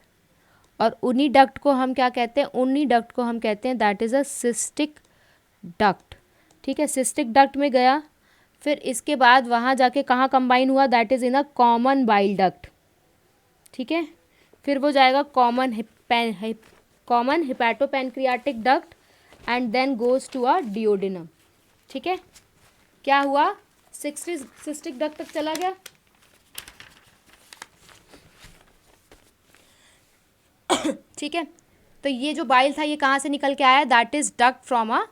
और उन्हीं डक्ट को हम क्या कहते हैं, उन्हीं डक्ट को हम कहते हैं that is a cystic duct, ठीक है। सिस्टिक डक्ट में गया, फिर इसके बाद वहाँ जाके कहाँ कंबाइन हुआ, that is in a common bile duct, ठीक है। फिर वो जाएगा common hepatopancreatic duct and then goes to a duodenum, ठीक है। क्या हुआ, सिस्टिक डक्ट तक चला गया, ठीक है। तो ये जो बाइल था ये कहाँ से निकल के आया, that is duct from a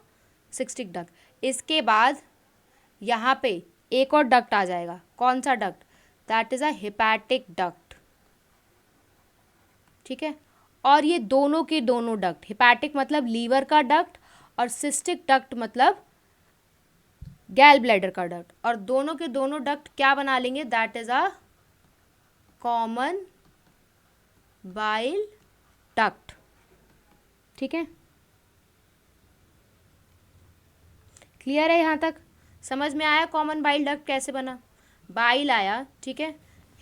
cystic duct. इसके बाद यहाँ पे एक और डक्ट आ जाएगा, कौन सा duct, that is a hepatic duct, ठीक है। और ये दोनों के दोनों डक्ट, हेपेटिक मतलब लीवर का डक्ट और सिस्टिक डक्ट मतलब गैल ब्लैडर का डक्ट, और दोनों के दोनों डक्ट क्या बना लेंगे, that is a common bile duct, ठीक है। क्लियर है यहाँ तक, समझ में आया कॉमन बाइल डक्ट कैसे बना, बाइल आया, ठीक है,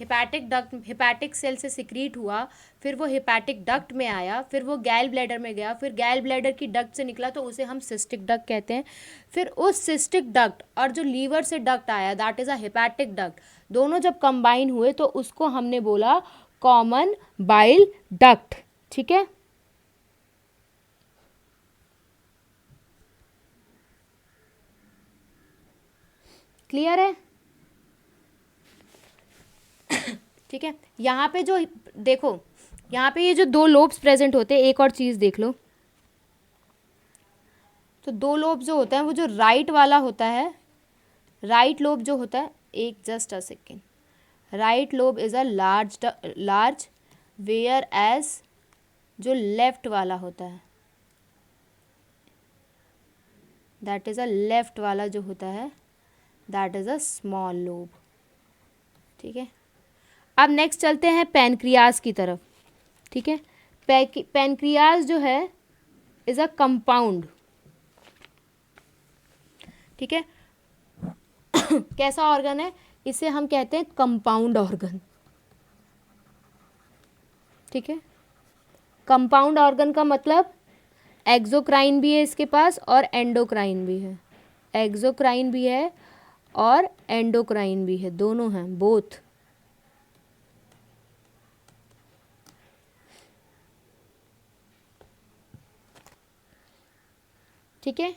हेपेटिक डक्ट, हेपेटिक सेल से सिक्रीट हुआ, फिर वो हेपेटिक डक्ट में आया, फिर वो गैल ब्लैडर में गया, फिर गैल ब्लैडर की डक्ट से निकला तो उसे हम सिस्टिक डक्ट कहते हैं। फिर उस सिस्टिक डक्ट और जो लीवर से डक्ट आया that is a hepatic duct, दोनों जब कंबाइन हुए तो उसको हमने बोला कॉमन बाइल डक्ट, ठीक है। क्लियर है, ठीक है। यहाँ पे जो देखो, यहाँ पे ये जो दो लोब्स प्रेजेंट होते हैं, एक और चीज़ देख लो, तो दो लोब जो होता है वो जो राइट वाला होता है, राइट लोब जो होता है, एक just a second, right lobe is a large whereas जो लेफ्ट वाला होता है, दैट इज़ अ लेफ्ट वाला जो होता है that is a small lobe. ठीक है, अब नेक्स्ट चलते हैं पैनक्रियाज की तरफ। ठीक है, पैनक्रियाज जो है इज़ अ कंपाउंड। ठीक है, कैसा ऑर्गन है, इसे हम कहते हैं कंपाउंड ऑर्गन। ठीक है, कंपाउंड ऑर्गन का मतलब एक्सोक्राइन भी है इसके पास और एंडोक्राइन भी है, एक्सोक्राइन भी है और एंडोक्राइन भी है, दोनों हैं, बोथ। ठीक है,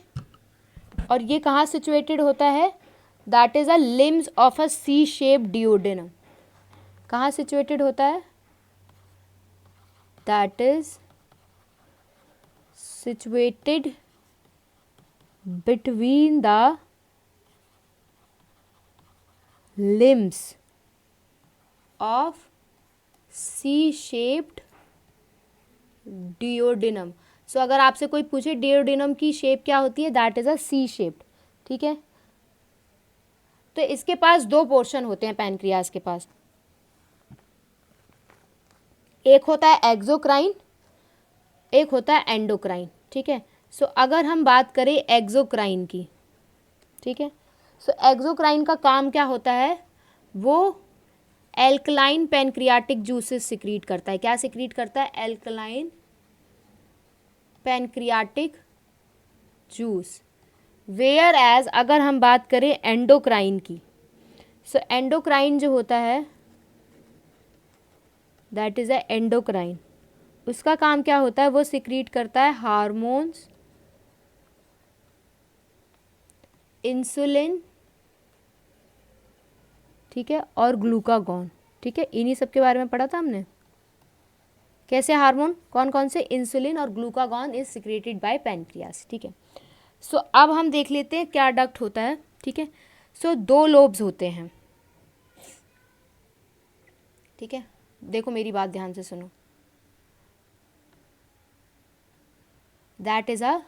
और ये कहाँ सिचुएटेड होता है, that is a limbs of a C shape duodenum. कहाँ सिचुएटेड होता है, that is situated between the limbs of C-shaped duodenum। So अगर आपसे कोई पूछे डिओडिनम की शेप क्या होती है, that is a C shaped. ठीक है, तो इसके पास दो पोर्शन होते हैं पैनक्रियाज के पास, एक होता है एक्सोक्राइन, एक होता है एंडोक्राइन। ठीक है, सो अगर हम बात करें एक्सोक्राइन की, ठीक है, सो एक्सोक्राइन का काम क्या होता है, वो एल्कलाइन पैनक्रियाटिक जूसेस सिक्रीट करता है। क्या सिक्रीट करता है, alkaline pancreatic juice. Whereas अगर हम बात करें एंडोक्राइन की, सो एंडोक्राइन जो होता है दैट इज अ एंडोक्राइन, उसका काम क्या होता है, वो सिक्रीट करता है हार्मोन्स, इंसुलिन, ठीक है, और ग्लूकागॉन। ठीक है, इन्हीं सब के बारे में पढ़ा था हमने, कैसे हार्मोन कौन कौन से, इंसुलिन और glucagon is secreted by pancreas. ठीक है, सो अब हम देख लेते हैं क्या डक्ट होता है। ठीक है, सो दो लोब्स होते हैं। ठीक है, देखो मेरी बात ध्यान से सुनो, दैट इज अ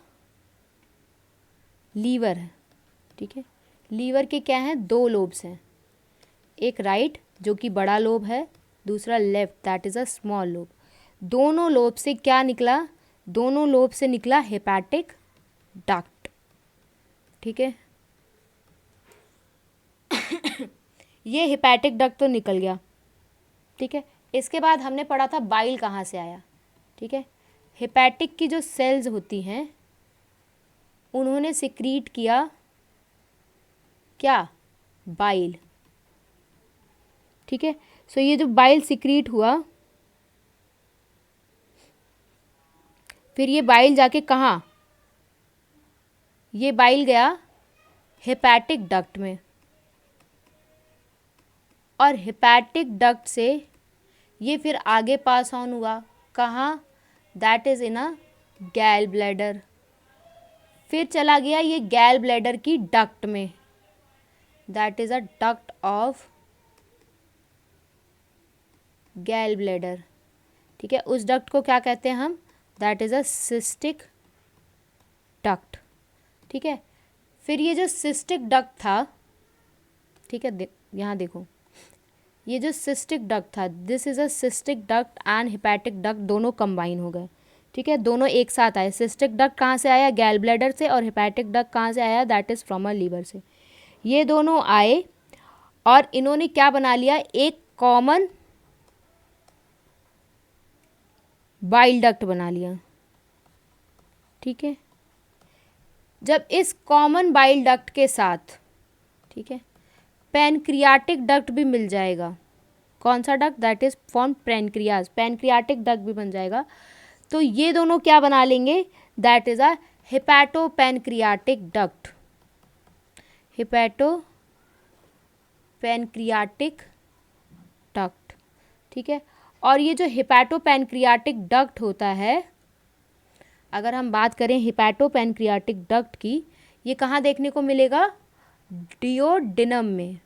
लीवर है। ठीक है, लीवर के क्या हैं, दो लोब्स हैं, एक राइट जो कि बड़ा लोब है, दूसरा left that is a small lobe. दोनों लोब से क्या निकला, दोनों लोब से निकला हेपेटिक डक्ट। ठीक है, ये हेपेटिक डक्ट तो निकल गया। ठीक है, इसके बाद हमने पढ़ा था बाइल कहाँ से आया। ठीक है, हेपेटिक की जो सेल्स होती हैं उन्होंने सिक्रीट किया क्या, बाइल। ठीक है, सो ये जो बाइल सिक्रीट हुआ, फिर ये बाइल जाके कहाँ, ये बाइल गया हेपेटिक डक्ट में, और हेपेटिक डक्ट से ये फिर आगे पास ऑन हुआ कहाँ, दैट इज इन अ गैल ब्लैडर, फिर चला गया ये गैल ब्लैडर की डक्ट में, that is a duct of गैल ब्लैडर। ठीक है, उस डक्ट को क्या कहते हैं हम, that is a cystic duct. ठीक है, फिर ये जो सिस्टिक डक्ट था, ठीक है, यहाँ देखो, ये जो सिस्टिक डक्ट था, this is a cystic duct and hepatic duct दोनों कंबाइन हो गए। ठीक है, दोनों एक साथ आए। सिस्टिक डक्ट कहाँ से आया, गैल ब्लैडर से, और हेपेटिक डक्ट कहाँ से आया, that is from a liver से। ये दोनों आए और इन्होंने क्या बना लिया, एक कॉमन बाइल डक्ट बना लिया। ठीक है, जब इस कॉमन बाइल डक्ट के साथ, ठीक है, पैनक्रियाटिक डक्ट भी मिल जाएगा, कौन सा duct, that is from pancreas, pancreatic duct भी बन जाएगा, तो ये दोनों क्या बना लेंगे, that is a hepato pancreatic duct, hepato pancreatic duct. ठीक है, और ये जो हेपेटो पैनक्रियाटिक डक्ट होता है, अगर हम बात करें हेपेटो पैनक्रियाटिक डक्ट की, ये कहाँ देखने को मिलेगा, डिओडेनम में।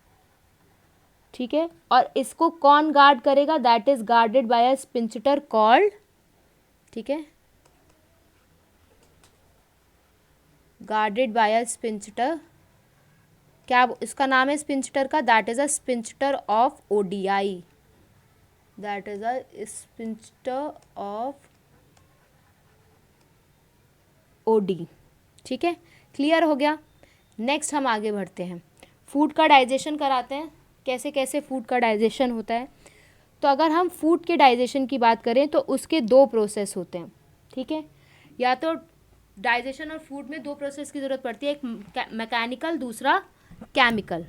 ठीक है, और इसको कौन गार्ड करेगा, that is guarded by a sphincter called, ठीक है, गार्डेड बाय अ स्पिंचटर, क्या इसका नाम है स्पिंचटर का, that is a sphincter of Oddi, that is a sphincter of Oddi. ठीक है, क्लियर हो गया। नेक्स्ट हम आगे बढ़ते हैं, फूड का डाइजेशन कराते हैं, कैसे कैसे फूड का डाइजेशन होता है। तो अगर हम फूड के डाइजेशन की बात करें तो उसके दो प्रोसेस होते हैं, ठीक है, या तो डाइजेशन और फूड में दो प्रोसेस की ज़रूरत पड़ती है, एक मैकेनिकल, दूसरा केमिकल।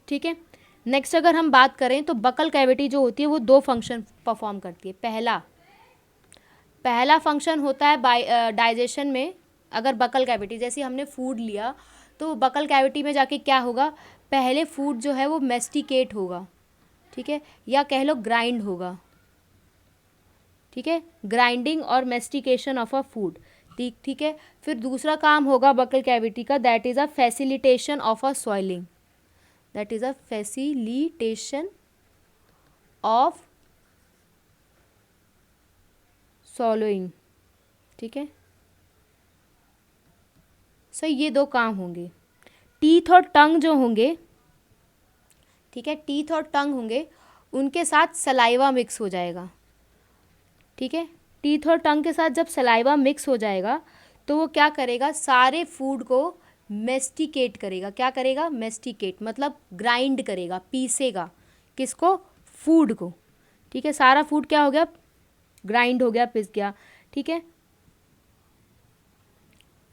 ठीक है, नेक्स्ट अगर हम बात करें तो बकल कैविटी जो होती है वो दो फंक्शन परफॉर्म करती है। पहला फंक्शन होता है डाइजेशन में, अगर बकल कैविटी, जैसे हमने फूड लिया तो बकल कैविटी में जाके क्या होगा, पहले फूड जो है वो मेस्टिकेट होगा, ठीक है, या कह लो ग्राइंड होगा, ठीक है, ग्राइंडिंग और मेस्टिकेशन ऑफ अ फूड, ठीक है। फिर दूसरा काम होगा बकल कैविटी का, that is a facilitation of a soiling, that is a facilitation of सॉलोइंग, ठीक है। सो ये दो काम होंगे। टीथ और टंग जो होंगे, ठीक है, टीथ और टंग होंगे, उनके साथ सलाइवा मिक्स हो जाएगा, ठीक है। टीथ और टंग के साथ जब सलाइवा मिक्स हो जाएगा तो वो क्या करेगा, सारे फूड को मेस्टिकेट करेगा। क्या करेगा, मेस्टिकेट मतलब ग्राइंड करेगा, पीसेगा, किसको, फूड को, ठीक है। सारा फूड क्या हो गया, ग्राइंड हो गया, पिस गया, ठीक है।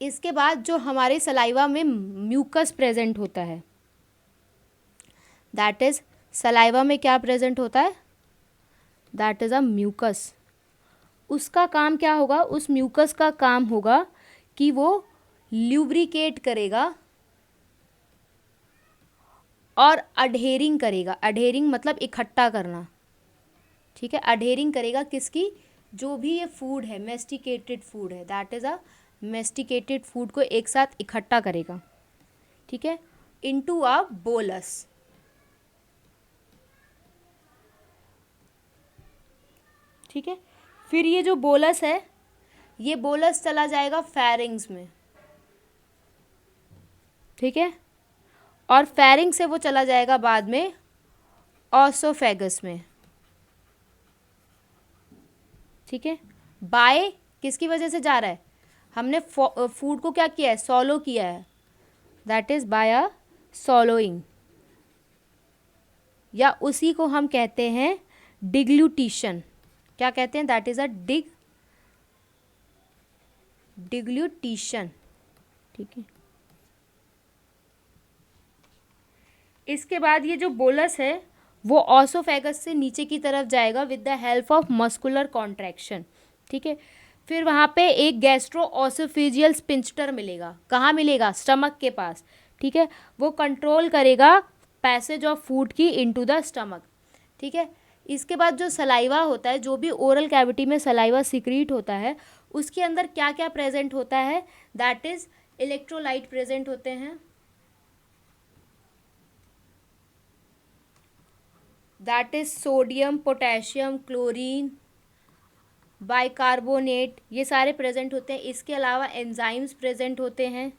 इसके बाद जो हमारे सलाइवा में म्यूकस प्रेजेंट होता है, दैट इज, सलाइवा में क्या प्रेजेंट होता है, दैट इज अ म्यूकस। उसका काम क्या होगा, उस म्यूकस का काम होगा कि वो ल्यूब्रिकेट करेगा और अडहेरिंग करेगा। अडहेरिंग मतलब इकट्ठा करना, ठीक है, अडहेरिंग करेगा किसकी, जो भी ये फूड है, मेस्टिकेटेड फूड है, दैट इज अ मेस्टिकेटेड फूड को एक साथ इकट्ठा करेगा, ठीक है, इनटू अ बोलस, ठीक है। फिर ये जो बोलस है, ये बोलस चला जाएगा फेरिंग्स में, ठीक है, और फेरिंग से वो चला जाएगा बाद में ऑसोफेगस में, ठीक है। बाय किसकी वजह से जा रहा है, हमने फूड को क्या किया है, सॉलो किया है, दैट इज बाय अ सॉलोइंग, या उसी को हम कहते हैं डिग्लूटिशन। क्या कहते हैं, दैट इज अ डिग्लूटिशन, ठीक है। इसके बाद ये जो बोलस है वो ऑसोफेगस से नीचे की तरफ जाएगा with the help of muscular contraction, ठीक है। फिर वहाँ पे एक गैस्ट्रो ऑसोफेजियल स्पिंचटर मिलेगा, कहाँ मिलेगा, स्टमक के पास, ठीक है। वो कंट्रोल करेगा पैसेज ऑफ फूड की इनटू द स्टमक, ठीक है। इसके बाद जो सलाइवा होता है, जो भी ओरल कैविटी में सलाइवा सिक्रीट होता है, उसके अंदर क्या क्या प्रेजेंट होता है, दैट इज इलेक्ट्रोलाइट प्रेजेंट होते हैं, that is sodium, potassium, chlorine, bicarbonate, ये सारे प्रेजेंट होते हैं। इसके अलावा एंजाइम्स प्रेजेंट होते हैं,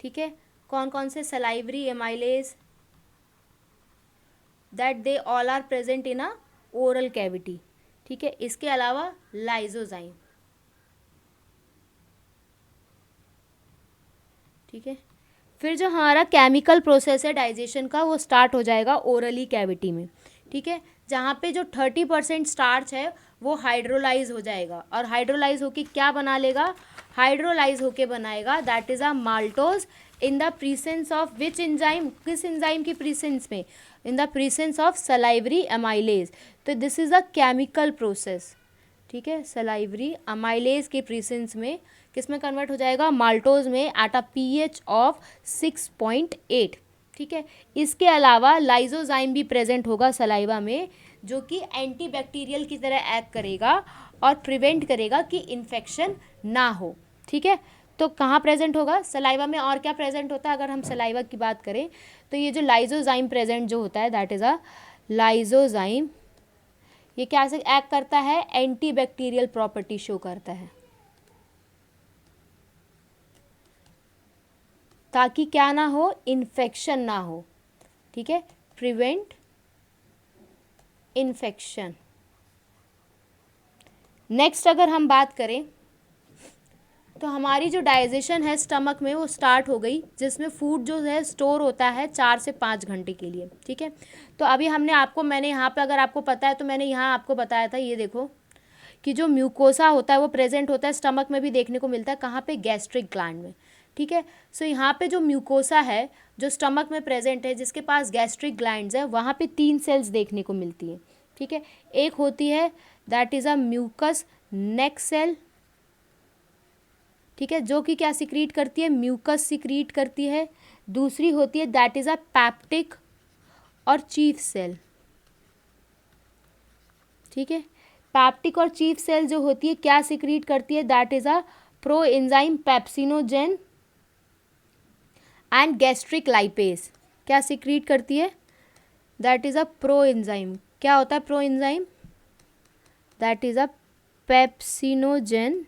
ठीक है। कौन कौन से, salivary amylase, that they all are present in a oral cavity, ठीक है। इसके अलावा लाइजोजाइम, ठीक है। फिर जो हमारा केमिकल प्रोसेस है डाइजेशन का, वो स्टार्ट हो जाएगा ओरली कैविटी में, ठीक है, जहाँ पे जो 30% स्टार्च है वो हाइड्रोलाइज हो जाएगा, और हाइड्रोलाइज होके क्या बना लेगा, हाइड्रोलाइज होके बनाएगा, that is a maltose, in the presence of which enzyme, किस एंजाइम की प्रीसेंस में, in the presence of salivary amylase. तो this is a chemical process, ठीक है, सलाइवरी अमाइलेज के प्रीसेंस में किस में कन्वर्ट हो जाएगा, माल्टोज में, एट अ pH ऑफ 6.8, ठीक है। इसके अलावा लाइजोजाइम भी प्रेजेंट होगा सलाइवा में, जो कि एंटीबैक्टीरियल की तरह एक्ट करेगा और प्रिवेंट करेगा कि इन्फेक्शन ना हो, ठीक है। तो कहाँ प्रेजेंट होगा, सलाइवा में। और क्या प्रेजेंट होता है, अगर हम सलाइवा की बात करें तो ये जो लाइजोजाइम प्रेजेंट जो होता है दैट इज़ अ लाइजोजाइम, ये क्या से एक्ट करता है, एंटी बैक्टीरियल प्रॉपर्टी शो करता है, ताकि क्या ना हो, इन्फेक्शन ना हो, ठीक है, प्रिवेंट इन्फेक्शन। नेक्स्ट अगर हम बात करें तो हमारी जो डाइजेशन है स्टमक में वो स्टार्ट हो गई, जिसमें फूड जो है स्टोर होता है 4 से 5 घंटे के लिए, ठीक है। तो अभी मैंने यहाँ पे, अगर आपको पता है तो मैंने यहाँ आपको बताया था, ये देखो कि जो म्यूकोसा होता है वो प्रेजेंट होता है स्टमक में भी देखने को मिलता है, कहाँ पे, गैस्ट्रिक ग्लैंड में, ठीक है। सो यहाँ पे जो म्यूकोसा है जो स्टमक में प्रेजेंट है, जिसके पास गैस्ट्रिक ग्लैंड्स है, वहाँ पे 3 सेल्स देखने को मिलती है, ठीक है। एक होती है that is a mucus neck cell, ठीक है, जो कि क्या सिक्रीट करती है, म्यूकस सिक्रीट करती है। दूसरी होती है दैट इज़ अ पैप्टिक और चीफ सेल, ठीक है। पैप्टिक और चीफ सेल जो होती है क्या सिक्रीट करती है, that is a pro enzyme pepsinogen and gastric lipase. क्या सिक्रीट करती है, that is a pro enzyme. क्या होता है pro enzyme, that is a pepsinogen,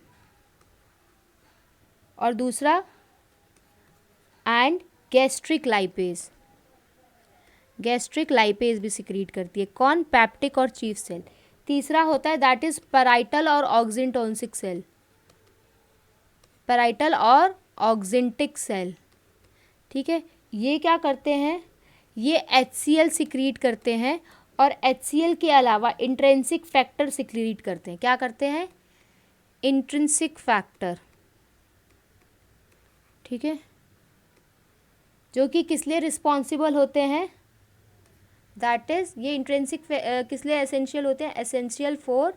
और दूसरा and gastric lipase, gastric lipase भी सिक्रीट करती है, कौन, पैप्टिक और चीफ सेल। तीसरा होता है दैट इज पैराइटल और ऑक्सिंटोसिक सेल, पैराइटल और ऑक्सिंटिक सेल, ठीक है। ये क्या करते हैं, ये HCl सिक्रीट करते हैं, और HCl के अलावा इंट्रिंसिक फैक्टर सिक्रीट करते हैं। क्या करते हैं, इंट्रिंसिक फैक्टर, ठीक है, जो कि किस लिए रिस्पॉन्सिबल होते हैं, दैट इज़ ये इंट्रिंसिक किस लिए एसेंशियल होते हैं, एसेंशियल फॉर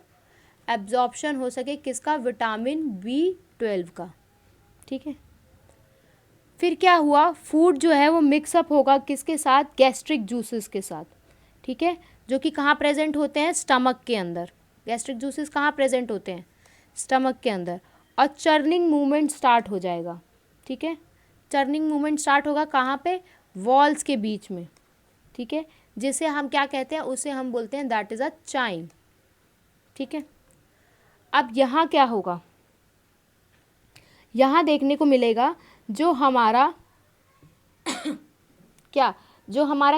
एब्जॉर्प्शन हो सके किसका, विटामिन B12 का, ठीक है। फिर क्या हुआ, फूड जो है वो मिक्सअप होगा किसके साथ, गैस्ट्रिक जूसेस के साथ, ठीक है, जो कि कहाँ प्रेजेंट होते हैं, स्टमक के अंदर। गैस्ट्रिक जूसेस कहाँ प्रेजेंट होते हैं, स्टमक के अंदर, और चर्निंग मूवमेंट स्टार्ट हो जाएगा, ठीक है। चर्निंग मूवमेंट स्टार्ट होगा कहाँ पे, वॉल्स के बीच में, ठीक है, जिसे हम क्या कहते हैं, उसे हम बोलते हैं दैट इज़ अ चाइम, ठीक है। अब यहाँ क्या होगा, यहाँ देखने को मिलेगा जो हमारा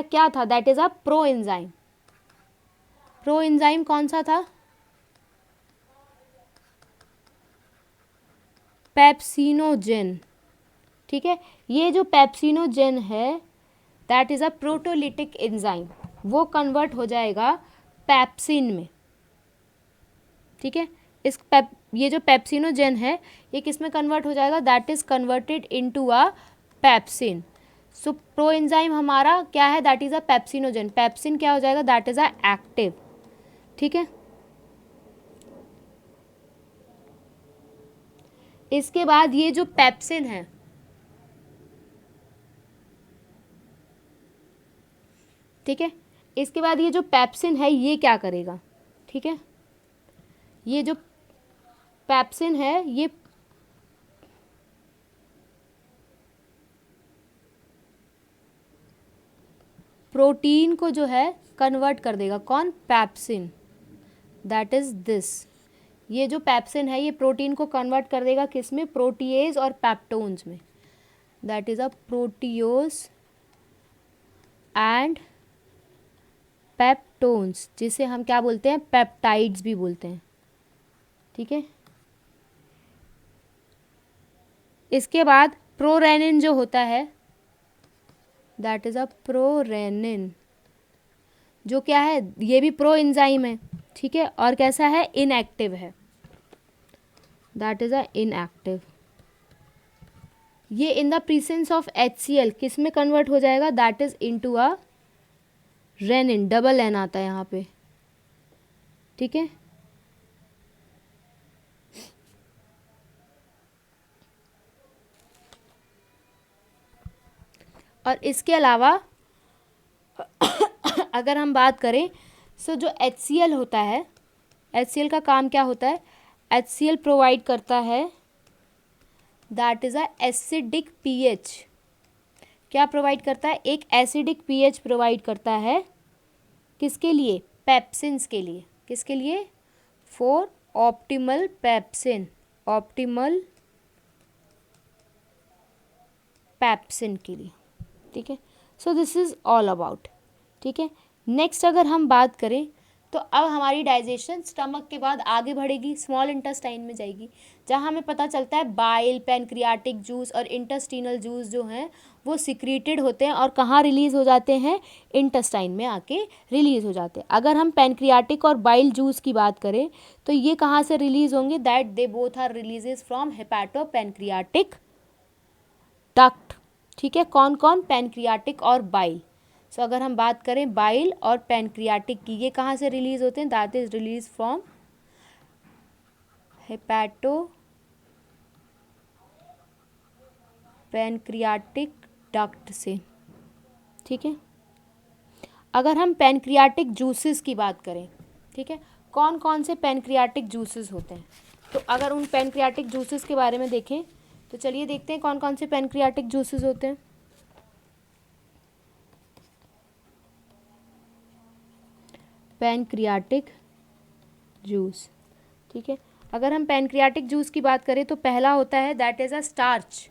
क्या था, that is a pro enzyme. Pro enzyme कौन सा था, पेप्सिनोजेन, ठीक है। ये जो पेप्सिनोजेन है दैट इज़ अ प्रोटोलिटिक एंजाइम, वो कन्वर्ट हो जाएगा पैप्सिन में, ठीक है। ये जो पेप्सिनोजेन है ये किस में कन्वर्ट हो जाएगा, that is converted into a pepsin. So pro enzyme हमारा क्या है, that is a pepsinogen. Pepsin क्या हो जाएगा, दैट इज़ अ एक्टिव, ठीक है। इसके बाद ये जो पेप्सिन है, ठीक है, इसके बाद ये जो पेप्सिन है ये क्या करेगा, ठीक है, ये जो पेप्सिन है ये प्रोटीन को जो है कन्वर्ट कर देगा, कौन, पैप्सिन, दैट इज दिस। ये जो पैप्सिन है ये प्रोटीन को कन्वर्ट कर देगा किस में, प्रोटीएज और पेप्टोन्स में, that is a proteose and peptones, जिसे हम क्या बोलते हैं, पेप्टाइड्स भी बोलते हैं, ठीक है। इसके बाद प्रोरेनिन जो होता है दैट इज़ अ प्रोरेनिन, जो क्या है, ये भी प्रो एंजाइम है, ठीक है, और कैसा है, इनएक्टिव है, दैट इज़ अ इनएक्टिव। ये in the presence of HCl किस में कन्वर्ट हो जाएगा, that is into a rennin, double N आता है यहाँ पे, ठीक है। और इसके अलावा अगर हम बात करें सो जो HCl होता है, HCl का काम क्या होता है, HCl प्रोवाइड करता है that is a acidic pH. क्या प्रोवाइड करता है? एक एसिडिक पीएच प्रोवाइड करता है। किसके लिए? पेप्सिन्स के लिए। किसके लिए? For optimal pepsin, optimal pepsin के लिए। ठीक है, so this is all about. ठीक है, नेक्स्ट अगर हम बात करें तो अब हमारी डाइजेशन स्टमक के बाद आगे बढ़ेगी, स्मॉल इंटेस्टाइन में जाएगी, जहाँ हमें पता चलता है बाइल, पैनक्रियाटिक जूस और इंटेस्टिनल जूस जो हैं वो सिक्रीटेड होते हैं और कहाँ रिलीज़ हो जाते हैं? इंटेस्टाइन में आके रिलीज़ हो जाते हैं। अगर हम पैनक्रियाटिक और बाइल जूस की बात करें तो ये कहाँ से रिलीज़ होंगे? That they both are releases from hepato pancreatic duct. ठीक है, कौन कौन? पैनक्रियाटिक और बाइल। सो अगर हम बात करें बाइल और पैनक्रियाटिक की, ये कहाँ से रिलीज होते हैं? That is release from hepato pancreatic duct से। ठीक है, अगर हम पैनक्रियाटिक जूसेस की बात करें, ठीक है, कौन कौन से पैनक्रियाटिक जूसेस होते हैं? तो अगर उन पैनक्रियाटिक जूसेस के बारे में देखें तो चलिए देखते हैं कौन कौन से पैनक्रियाटिक जूसेस होते हैं। Pancreatic juice. ठीक है, अगर हम पैनक्रियाटिक जूस की बात करें तो पहला होता है दैट इज अ स्टार्च।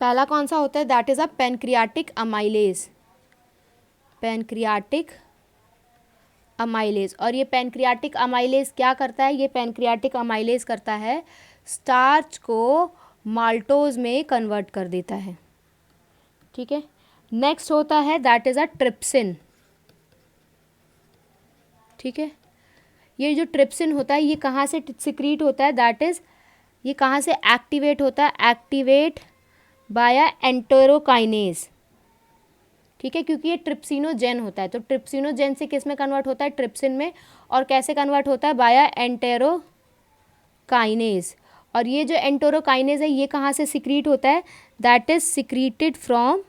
पहला कौन सा होता है? That is a pancreatic amylase, pancreatic amylase. और ये पैनक्रियाटिक अमाइलेज क्या करता है? ये पैनक्रियाटिक अमाइलेज करता है स्टार्च को माल्टोज में कन्वर्ट कर देता है। ठीक है, नेक्स्ट होता है दैट इज अ ट्रिप्सिन। ठीक है, ये जो ट्रिप्सिन होता है ये कहाँ से सिक्रीट होता है? दैट इज, ये कहाँ से एक्टिवेट होता है? Activate by enterokinase. ठीक है, क्योंकि ये ट्रिप्सिनोजेन होता है, तो ट्रिप्सिनोजेन से किस में कन्वर्ट होता है? ट्रिप्सिन में। और कैसे कन्वर्ट होता है? By enterokinase. और ये जो एंटेरोकाइनेज है ये कहाँ से सिक्रीट होता है? That is secreted from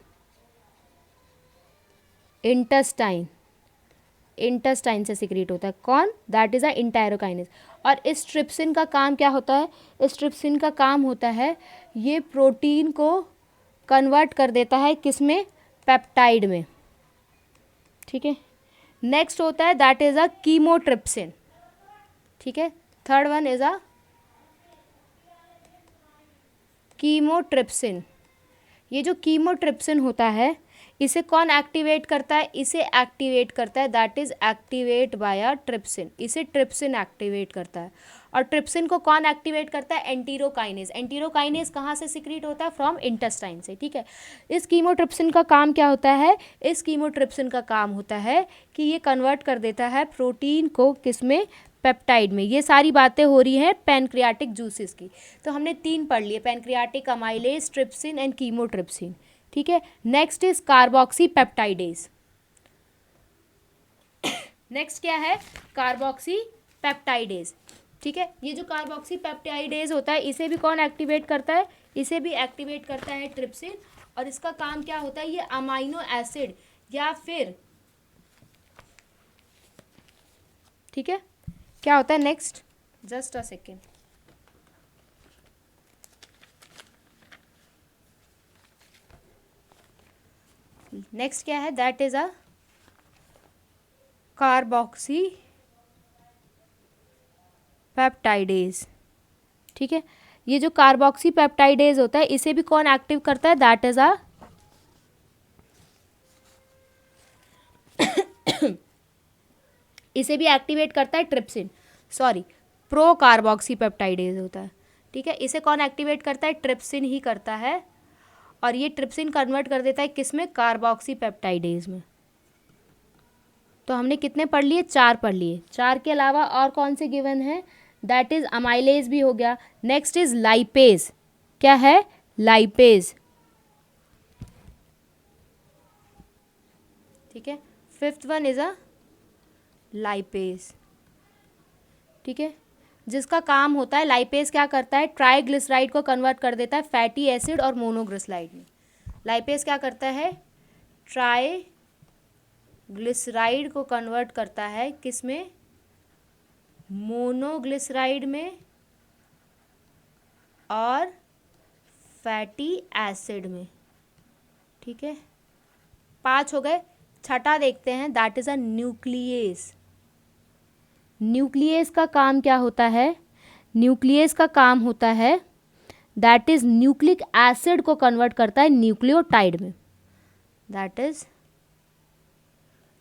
intestine, intestine से सिक्रीट होता है। कौन? That is a enterokinase. और इस ट्रिप्सिन का काम क्या होता है? इस ट्रिप्सिन का काम होता है ये प्रोटीन को कन्वर्ट कर देता है किस में? पेप्टाइड में। ठीक है, नेक्स्ट होता है दैट इज अ कीमोट्रिप्सिन। ठीक है, third one is a chymotrypsin. ये जो कीमोट्रिप्सिन होता है इसे कौन एक्टिवेट करता है? इसे एक्टिवेट करता है that is activate by trypsin. इसे ट्रिप्सिन एक्टिवेट करता है। और ट्रिप्सिन को कौन एक्टिवेट करता है? एंटीरोकाइनेज। एंटीरोकाइनेज कहाँ से सिक्रीट होता है? फ्रॉम इंटेस्टाइन से। ठीक है, इस कीमोट्रिप्सिन का काम क्या होता है? इस कीमोट्रिप्सिन का काम होता है कि ये कन्वर्ट कर देता है प्रोटीन को किस में? पेप्टाइड में। ये सारी बातें हो रही हैं पैनक्रियाटिक जूसेस की। तो हमने 3 पढ़ लिए, pancreatic amylase, trypsin and chymotrypsin. ठीक है, next is carboxy peptidase. Next क्या है? Carboxy peptidase. ठीक है, ये जो कार्बोक्सी पेप्टाइडेज होता है इसे भी कौन एक्टिवेट करता है? इसे भी एक्टिवेट करता है ट्रिप्सिन। और इसका काम क्या होता है? ये अमाइनो एसिड या फिर, ठीक है, क्या होता है next? Just a second. Next क्या है? That is a carboxy peptidase. ठीक है, ये जो कार्बोक्सी पेप्टाइडेज होता है इसे भी कौन एक्टिव करता है? दैट इज अ इसे भी एक्टिवेट करता है trypsin, sorry, pro carboxy peptidase होता है। ठीक है, इसे कौन एक्टिवेट करता है? ट्रिप्सिन ही करता है। और ये ट्रिप्सिन कन्वर्ट कर देता है किस में? कार्बोक्सी पेप्टाइडेज में। तो हमने कितने पढ़ लिए? 4 पढ़ लिए। 4 के अलावा और कौन से गिवन है? दैट इज अमाइलेज भी हो गया। Next is lipase. क्या है? लाइपेज। ठीक है, fifth one is a lipase. ठीक है, जिसका काम होता है, लाइपेज क्या करता है? ट्राइग्लिसराइड को कन्वर्ट कर देता है फैटी एसिड और मोनोग्लिसराइड में। लाइपेज क्या करता है? ट्राइग्लिसराइड को कन्वर्ट करता है किस में? मोनोग्लिसराइड में और फैटी एसिड में। ठीक है, 5 हो गए। छठा देखते हैं, that is a nucleus. Nucleus का काम क्या होता है? न्यूक्लियस का काम होता है दैट इज न्यूक्लिक एसिड को कन्वर्ट करता है न्यूक्लियोटाइड में। दैट इज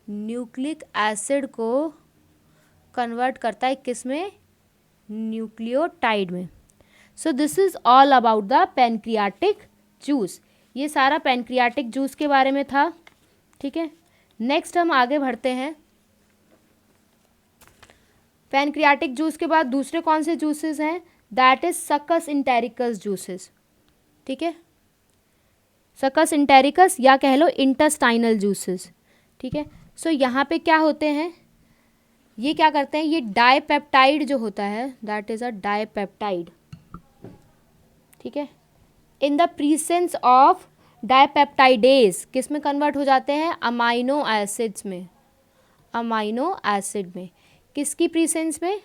न्यूक्लिक एसिड को कन्वर्ट करता है किस में? न्यूक्लियोटाइड में। सो this is all about the pancreatic juice. ये सारा पैनक्रियाटिक जूस के बारे में था। ठीक है, नेक्स्ट हम आगे बढ़ते हैं। पैनक्रियाटिक जूस के बाद दूसरे कौन से जूसेस हैं? दैट इज सकस इंटेरिकस जूसेस। ठीक है, सकस इंटेरिकस या कह लो इंटेस्टाइनल जूसेस। ठीक है, सो यहाँ पे क्या होते हैं? ये क्या करते हैं? ये डाइपेप्टाइड जो होता है, दैट इज अ डाइपेप्टाइड। ठीक है, in the presence of dipeptidase किस में कन्वर्ट हो जाते हैं? अमाइनो एसिड्स में। अमाइनो एसिड में किसकी प्रीसेंस में?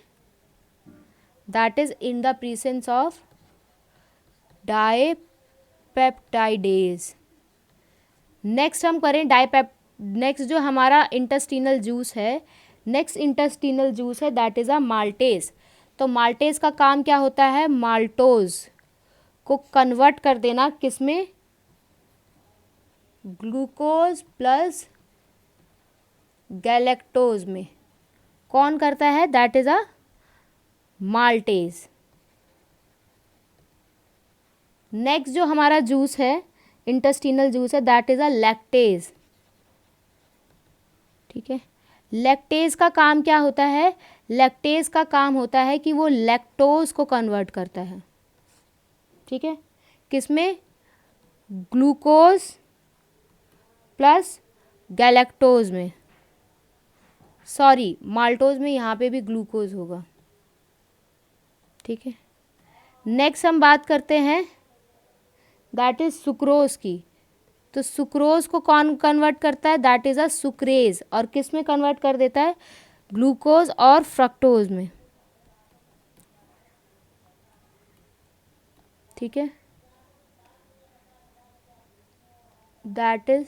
That is in the presence of dipeptidase. Next हम करें नेक्स्ट जो हमारा इंटेस्टिनल जूस है, नेक्स्ट इंटेस्टिनल जूस है दैट इज अ माल्टेज। तो माल्टेज का काम क्या होता है? माल्टोज को कन्वर्ट कर देना किस में? ग्लूकोज प्लस गैलेक्टोज में। कौन करता है? That is a maltase. Next जो हमारा जूस है, इंटेस्टिनल जूस है, दैट इज अ लैक्टेज। ठीक है, लैक्टेज का काम क्या होता है? लैक्टेज का काम होता है कि वो लैक्टोज को कन्वर्ट करता है। ठीक है, किसमें? ग्लूकोज प्लस गैलेक्टोज में। सॉरी, माल्टोज में, यहाँ पे भी ग्लूकोज होगा। ठीक है, नेक्स्ट हम बात करते हैं दैट इज सुक्रोज की। तो सुक्रोज को कौन कन्वर्ट करता है? That is a sucrase. और किस में कन्वर्ट कर देता है? ग्लूकोज और फ्रक्टोज में। ठीक है, दैट इज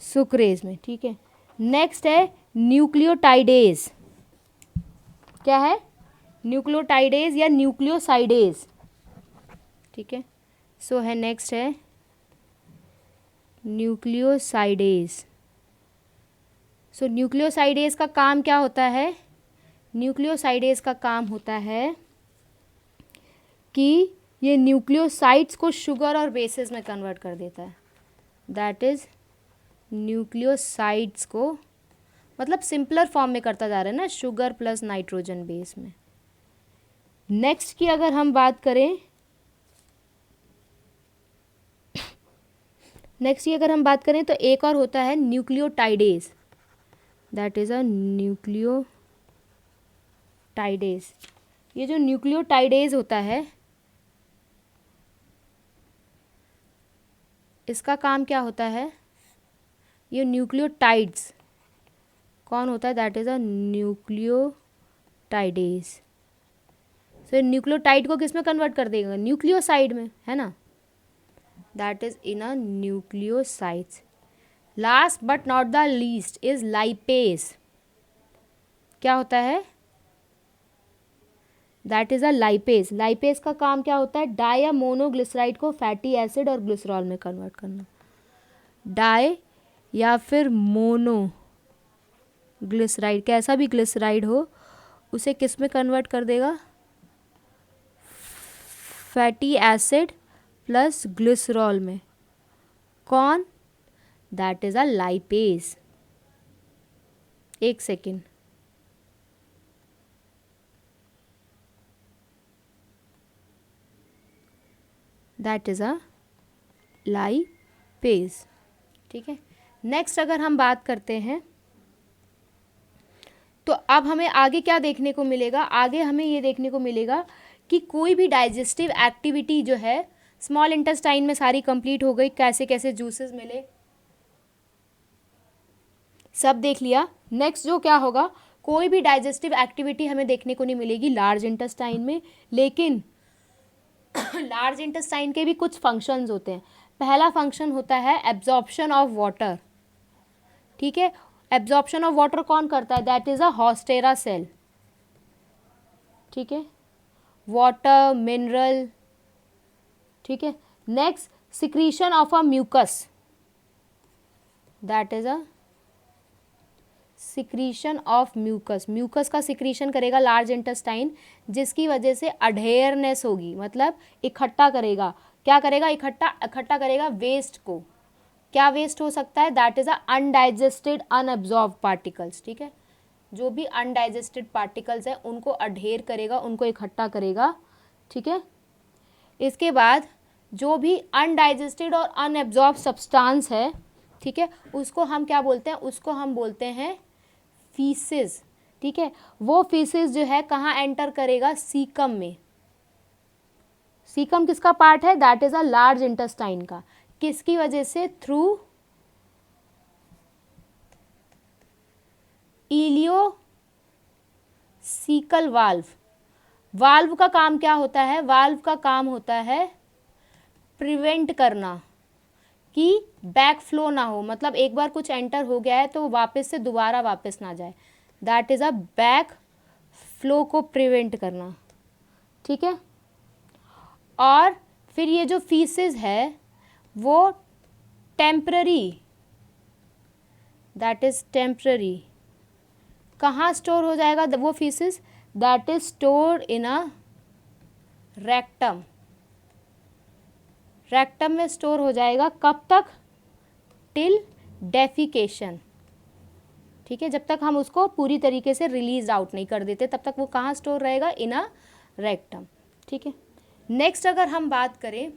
सुक्रेज में। ठीक है, नेक्स्ट है न्यूक्लियोटाइडेज। क्या है? न्यूक्लियोटाइडेज या न्यूक्लियोसाइडेज। ठीक है, सो है नेक्स्ट है न्यूक्लियोसाइडेज। सो न्यूक्लियोसाइडेज का काम क्या होता है? न्यूक्लियोसाइडेज का काम होता है कि ये न्यूक्लियोसाइड्स को शुगर और बेसिस में कन्वर्ट कर देता है। दैट इज न्यूक्लियोसाइड्स को, मतलब सिंपलर फॉर्म में करता जा रहा है ना, शुगर प्लस नाइट्रोजन बेस में। नेक्स्ट की अगर हम बात करें, तो एक और होता है nucleotidase. That is a nucleotidase. ये जो न्यूक्लियोटाइडेज होता है, इसका काम क्या होता है? ये न्यूक्लियोटाइड्स कौन होता है? That is a nucleotidase. So nucleotide को किस में कन्वर्ट कर देगा? न्यूक्लियोसाइड में, है ना। That is in a nucleosides. Last but not the least is lipase. क्या होता है? That is a lipase. Lipase का काम क्या होता है? डाई या मोनोग्लिसराइड को फैटी एसिड और ग्लिसरॉल में कन्वर्ट करना। डाई या फिर मोनो ग्लिसराइड, कैसा भी ग्लिसराइड हो, उसे किस में कन्वर्ट कर देगा? फैटी एसिड प्लस ग्लिसरॉल में। कौन? That is a lipase. एक second, that is a lipase. ठीक है, नेक्स्ट अगर हम बात करते हैं तो अब हमें आगे क्या देखने को मिलेगा? आगे हमें ये देखने को मिलेगा कि कोई भी डाइजेस्टिव एक्टिविटी जो है स्मॉल इंटेस्टाइन में सारी कंप्लीट हो गई। कैसे कैसे जूसेस मिले सब देख लिया। नेक्स्ट जो क्या होगा, कोई भी डाइजेस्टिव एक्टिविटी हमें देखने को नहीं मिलेगी लार्ज इंटेस्टाइन में, लेकिन लार्ज इंटेस्टाइन के भी कुछ फंक्शंस होते हैं। पहला फंक्शन होता है एब्जॉर्प्शन ऑफ वाटर, ठीक है। एब्जॉर्प्शन ऑफ वाटर कौन करता है, that is a haustra cell, ठीक है, वाटर मिनरल, ठीक है। Next secretion of a mucus, that is a secretion of mucus. Mucus का सिक्रीशन करेगा लार्ज इंटेस्टाइन, जिसकी वजह से अडेयरनेस होगी, मतलब इकट्ठा करेगा। क्या करेगा, इकट्ठा करेगा वेस्ट को। क्या वेस्ट हो सकता है, that is a undigested unabsorb particles, ठीक है। जो भी अनडाइजेस्टेड पार्टिकल्स है उनको अडेयर करेगा, उनको इकट्ठा करेगा, ठीक है। इसके बाद जो भी अनडाइजेस्टेड और अनएब्जॉर्ब सब्सटेंस है, ठीक है, उसको हम क्या बोलते हैं, उसको हम बोलते हैं फीसेस, ठीक है। वो फीसेस जो है कहाँ एंटर करेगा, सीकम में। सीकम किसका पार्ट है, that is a large intestine का। किसकी वजह से, थ्रू इलियोसीकल वाल्व। वाल्व का काम क्या होता है, वाल्व का काम होता है प्रिवेंट करना कि बैक फ्लो ना हो, मतलब एक बार कुछ एंटर हो गया है तो वापस से दोबारा वापस ना जाए, that is a back flow को प्रिवेंट करना, ठीक है। और फिर ये जो फीसेस है वो टेम्पररी, दैट इज टेम्पररी, कहाँ स्टोर हो जाएगा वो faeces, that is store in a rectum. Rectum में स्टोर हो जाएगा, कब तक, टिल डेफिकेशन, ठीक है। जब तक हम उसको पूरी तरीके से रिलीज आउट नहीं कर देते तब तक वो कहाँ स्टोर रहेगा, इन अ रेक्टम, ठीक है। नेक्स्ट अगर हम बात करें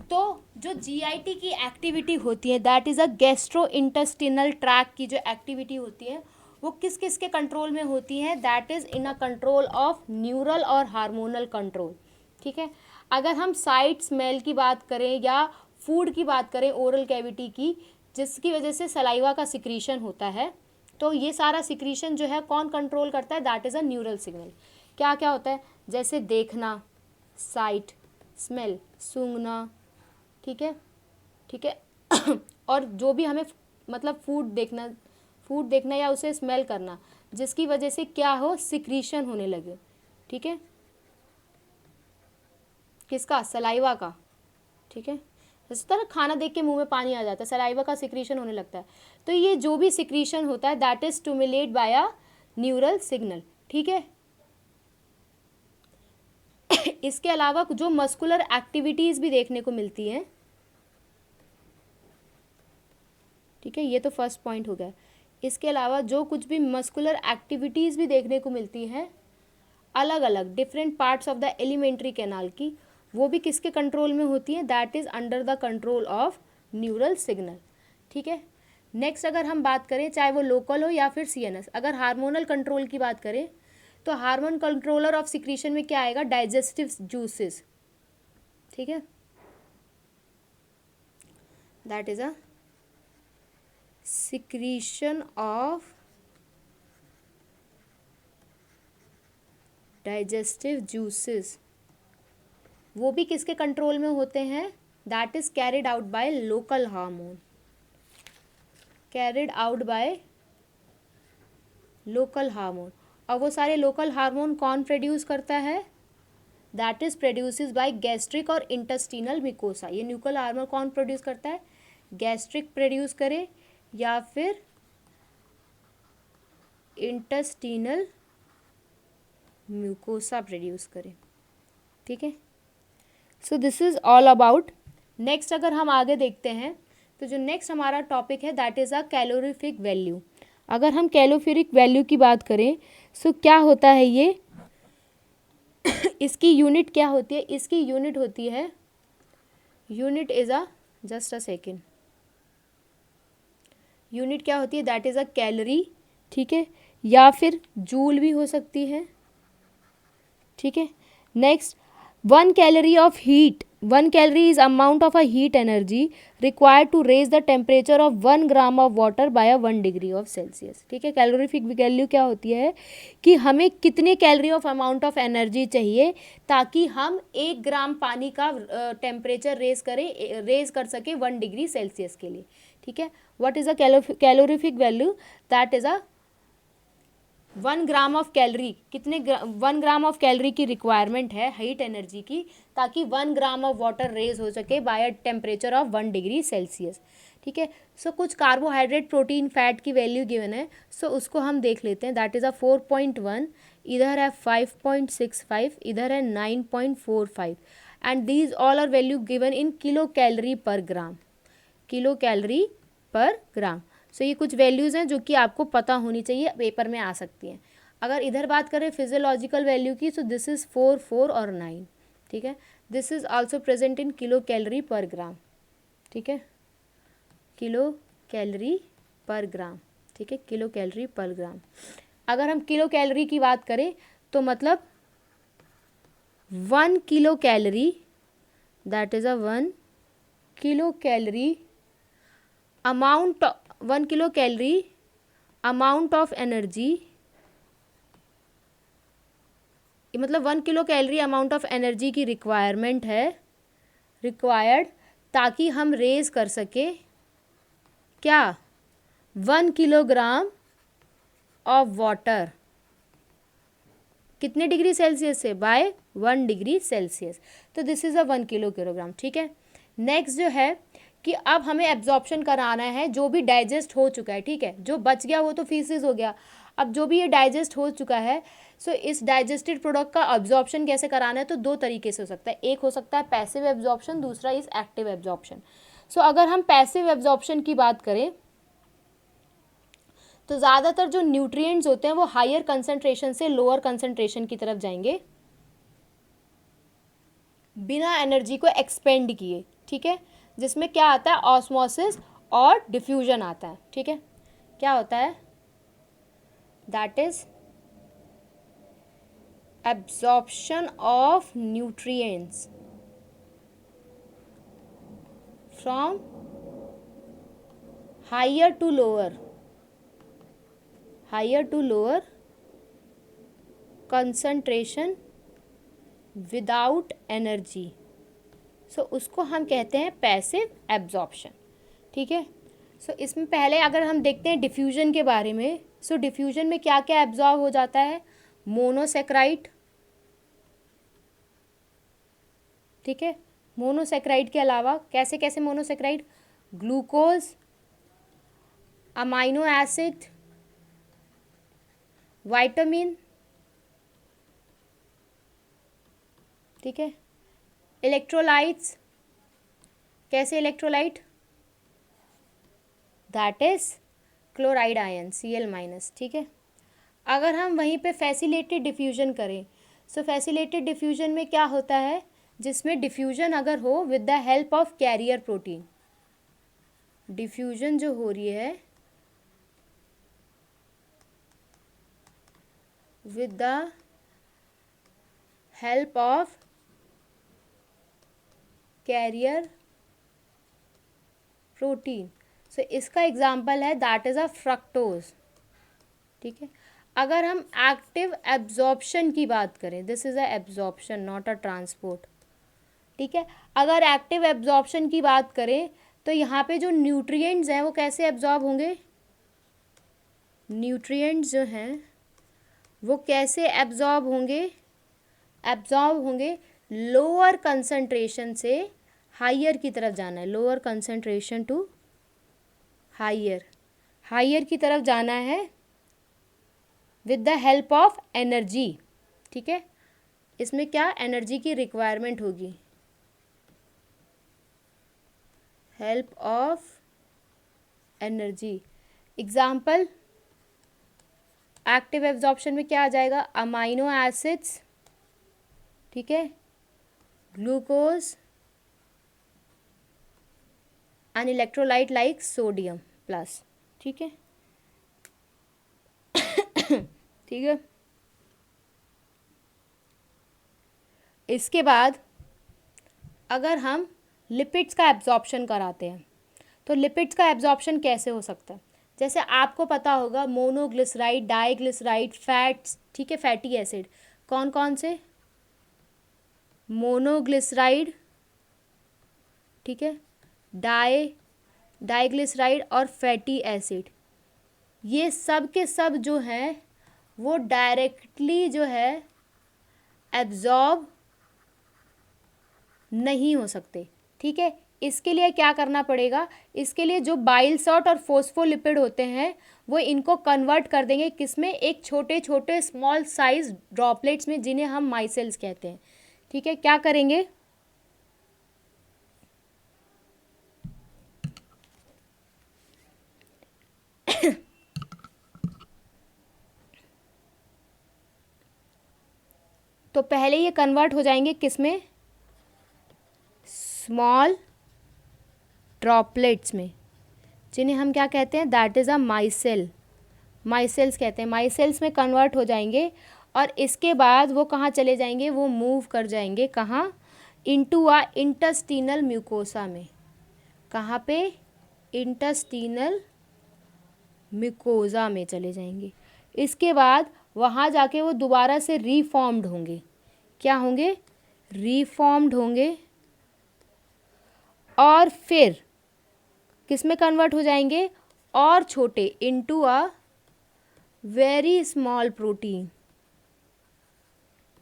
तो जो जीआईटी की एक्टिविटी होती है, that is a gastro intestinal track की जो एक्टिविटी होती है वो किस किस के कंट्रोल में होती है, that is in a control of neural और हार्मोनल कंट्रोल, ठीक है। अगर हम साइट स्मेल की बात करें या फूड की बात करें, ओरल कैविटी की, जिसकी वजह से सलाइवा का सिक्रीशन होता है, तो ये सारा सिक्रीशन जो है कौन कंट्रोल करता है, that is a neural signal. क्या क्या होता है, जैसे देखना, साइट, स्मेल, सूंघना, ठीक है, ठीक है। और जो भी हमें मतलब फूड देखना या उसे स्मेल करना, जिसकी वजह से क्या हो, सिक्रीशन होने लगे, ठीक है, किसका, सलाइवा का, ठीक है। इस तरह खाना देख के मुंह में पानी आ जाता है, सलाइवा का सिक्रीशन होने लगता है। तो ये जो भी सिक्रीशन होता है that is stimulate by a neural signal, ठीक है। इसके अलावा जो मस्कुलर एक्टिविटीज भी देखने को मिलती हैं, ठीक है, ये तो फर्स्ट पॉइंट हो गया। इसके अलावा जो कुछ भी मस्कुलर एक्टिविटीज भी देखने को मिलती हैं अलग अलग different parts of the alimentary canal की, वो भी किसके कंट्रोल में होती है, that is under the control of neural signal, ठीक है। नेक्स्ट अगर हम बात करें, चाहे वो लोकल हो या फिर सीएनएस, अगर हार्मोनल कंट्रोल की बात करें तो हार्मोन कंट्रोलर ऑफ सिक्रीशन में क्या आएगा, डाइजेस्टिव जूसेस, ठीक है, that is a secretion of digestive juices. वो भी किसके कंट्रोल में होते हैं, that is carried out by local hormone, carried out by local hormone. और वो सारे लोकल हार्मोन कौन प्रोड्यूस करता है, that is produces by gastric और इंटेस्टिनल मिकोसा। ये न्यूक्लियर हार्मोन कौन प्रोड्यूस करता है, गैस्ट्रिक प्रोड्यूस करे या फिर इंटेस्टिनल म्यूकोसा प्रोड्यूस करे, ठीक है। So this is all about. Next अगर हम आगे देखते हैं तो जो नेक्स्ट हमारा टॉपिक है that is a calorific value. अगर हम कैलोरीफिक वैल्यू की बात करें सो क्या होता है ये इसकी यूनिट क्या होती है, इसकी यूनिट होती है, unit is a, just a second, unit क्या होती है, दैट इज़ अ कैलोरी, ठीक है, या फिर जूल भी हो सकती है, ठीक है। Next 1 calorie of heat 1 calorie is amount of a heat energy required to raise the temperature of 1 gram of water by a 1 degree of Celsius. ठीक है, कैलोरीफिक वैल्यू क्या होती है कि हमें कितने calorie of amount of energy चाहिए ताकि हम 1 ग्राम पानी का टेम्परेचर रेज कर सके 1 डिग्री सेल्सियस के लिए. ठीक है, what is a calorific value? That is a 1 gram of calorie. 1 gram of calorie की रिक्वायरमेंट है हीट एनर्जी की ताकि 1 ग्राम ऑफ वाटर रेज हो सके by a temperature of 1 degree Celsius. ठीक है, सो कुछ कार्बोहाइड्रेट, प्रोटीन, फैट की वैल्यू गिवन है, सो उसको हम देख लेते हैं. दैट इज़ अ 4.1, इधर है 5.65, इधर है 9.45 and these all are value given in kilo calorie per gram. Kilo calorie per ग्राम. सो ये कुछ वैल्यूज़ हैं जो कि आपको पता होनी चाहिए, पेपर में आ सकती हैं. अगर इधर बात करें फिजियोलॉजिकल वैल्यू की, सो दिस इज़ 4, 4 और 9. ठीक है, this is also present in kilo calorie per ग्राम. ठीक है, किलो कैलोरी पर ग्राम. ठीक है, किलो कैलोरी पर ग्राम. अगर हम किलो कैलोरी की बात करें तो मतलब 1 kilo calorie, that is a 1 kilo calorie amount, 1 kilo calorie amount of energy, मतलब 1 kilo calorie amount of energy की रिक्वायरमेंट है, रिक्वायर्ड, ताकि हम रेज कर सके क्या 1 किलोग्राम ऑफ वाटर. कितने डिग्री सेल्सियस से? By 1 degree Celsius. तो दिस इज़ अ 1 किलोग्राम. ठीक है, नेक्स्ट जो है कि अब हमें एब्जॉर्प्शन कराना है जो भी डाइजेस्ट हो चुका है. ठीक है, जो बच गया वो तो फीसिस हो गया. अब जो भी ये डाइजेस्ट हो चुका है, सो इस डाइजेस्टेड प्रोडक्ट का एब्जॉर्प्शन कैसे कराना है? तो 2 तरीके से हो सकता है. एक हो सकता है पैसिव एब्जॉर्प्शन, दूसरा इज एक्टिव एब्जॉर्प्शन. सो अगर हम पैसिव एब्जॉर्प्शन की बात करें तो ज़्यादातर जो न्यूट्रिएंट्स होते हैं वो हायर कंसंट्रेशन से लोअर कंसंट्रेशन की तरफ जाएंगे बिना एनर्जी को एक्सपेंड किए. ठीक है, जिसमें क्या आता है? ऑस्मोसिस और डिफ्यूजन आता है. ठीक है, क्या होता है? That is absorption of nutrients from higher to lower concentration without energy. So उसको हम कहते हैं पैसिव एब्जॉर्प्शन. ठीक है, सो इसमें पहले अगर हम देखते हैं डिफ्यूजन के बारे में, सो डिफ्यूजन में क्या क्या एब्जॉर्ब हो जाता है? मोनोसेक्राइड. ठीक है, मोनोसेक्राइड के अलावा कैसे कैसे monosaccharide? Glucose, amino acid, vitamin. ठीक है, इलेक्ट्रोलाइट्स. कैसे electrolyte? That is chloride ion Cl-. ठीक है, अगर हम वहीं पे फैसिलेटेड डिफ्यूजन करें, सो फैसिलेटेड डिफ्यूजन में क्या होता है? जिसमें डिफ्यूजन अगर हो with the help of carrier protein. Diffusion जो हो रही है with the help of carrier protein. So इसका एग्जाम्पल है दैट इज़ अ फ्रक्टोज. ठीक है, अगर हम एक्टिव एब्जॉर्प्शन की बात करें, this is a absorption not a transport. ठीक है, अगर एक्टिव एब्जॉर्प्शन की बात करें तो यहाँ पे जो न्यूट्रिएंट्स हैं वो कैसे एब्जॉर्ब होंगे? न्यूट्रिएंट्स जो हैं वो कैसे एब्जॉर्ब होंगे? एब्जॉर्ब होंगे लोअर कंसंट्रेशन से हायर की तरफ जाना है. लोअर कंसंट्रेशन टू हायर की तरफ जाना है with the help of energy. ठीक है, इसमें क्या एनर्जी की रिक्वायरमेंट होगी? Help of energy. Example active absorption में क्या आ जाएगा? Amino acids. ठीक है, glucose, an electrolyte like sodium plus. ठीक है, ठीक है, इसके बाद अगर हम लिपिड्स का एब्जॉर्प्शन कराते हैं तो लिपिड्स का एब्जॉर्प्शन कैसे हो सकता है? जैसे आपको पता होगा मोनोग्लिसराइड, डाइग्लिसराइड, फैट्स, ठीक है, फैटी एसिड, कौन कौन से? मोनोग्लिसराइड, ठीक है, डाइग्लिसराइड और फैटी एसिड, ये सब के सब जो हैं वो डायरेक्टली जो है एब्जॉर्ब नहीं हो सकते, ठीक है। इसके लिए क्या करना पड़ेगा? इसके लिए जो बाइल सॉल्ट और फोस्फोलिपिड होते हैं वो इनको कन्वर्ट कर देंगे किसमें? एक छोटे छोटे स्मॉल साइज ड्रॉपलेट्स में, जिन्हें हम माइसेल्स कहते हैं, ठीक है। क्या करेंगे? तो पहले ये कन्वर्ट हो जाएंगे किसमें? स्मॉल ड्रॉपलेट्स में, जिन्हें हम क्या कहते हैं? दैट इज़ अ माइसेल, माइसेल्स कहते हैं। माइसेल्स में कन्वर्ट हो जाएंगे और इसके बाद वो कहाँ चले जाएंगे? वो मूव कर जाएंगे कहाँ? इनटू अ इंटेस्टिनल म्यूकोसा में। कहाँ पे? इंटेस्टिनल म्यूकोसा में चले जाएंगे। इसके बाद वहाँ जाके वो दोबारा से रीफॉर्म्ड होंगे। क्या होंगे? रीफॉर्म्ड होंगे और फिर किस में कन्वर्ट हो जाएंगे? और छोटे, into a very small protein,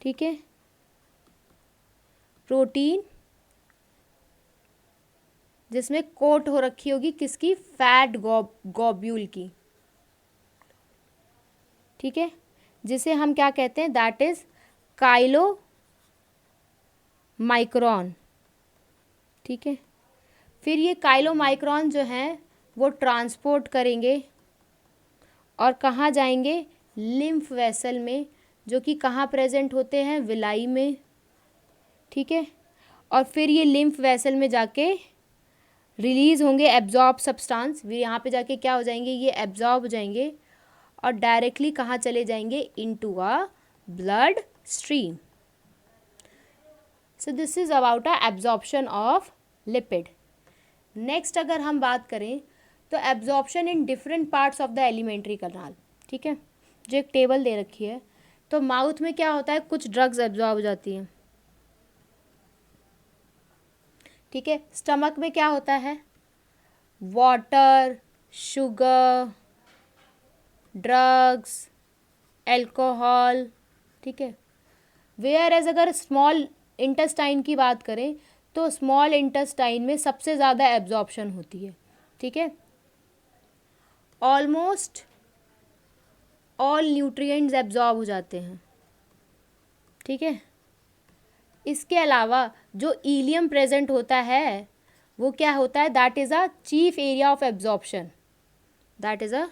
ठीक है, प्रोटीन जिसमें कोट हो रखी होगी किसकी? फैट ग्लोब्यूल की, ठीक है, जिसे हम क्या कहते हैं? दैट इज काइलो माइक्रोन, ठीक है। फिर ये काइलो माइक्रोन जो हैं वो ट्रांसपोर्ट करेंगे और कहाँ जाएंगे? लिम्फ वेसल में, जो कि कहाँ प्रेजेंट होते हैं? विलाई में, ठीक है। और फिर ये लिम्फ वेसल में जाके रिलीज़ होंगे एब्जॉर्ब सब्सटेंस। फिर यहाँ पे जाके क्या हो जाएंगे? ये एब्जॉर्ब हो जाएंगे और डायरेक्टली कहाँ चले जाएंगे? Into a blood stream. So this is about a absorption of lipid. Next अगर हम बात करें तो absorption in different parts of the alimentary canal, ठीक है, जो एक टेबल दे रखी है। तो माउथ में क्या होता है? कुछ ड्रग्स एब्जॉर्ब हो जाती हैं, ठीक है। स्टमक में क्या होता है? वाटर, शुगर, ड्रग्स, एल्कोहल, ठीक है। वेयर एज अगर स्मॉल इंटेस्टाइन की बात करें तो स्मॉल इंटेस्टाइन में सबसे ज़्यादा एब्जॉर्प्शन होती है, ठीक है। ऑलमोस्ट ऑल न्यूट्रिएंट्स एब्जॉर्ब हो जाते हैं, ठीक है। इसके अलावा जो इलियम प्रेजेंट होता है वो क्या होता है? That is a chief area of absorption. That is अ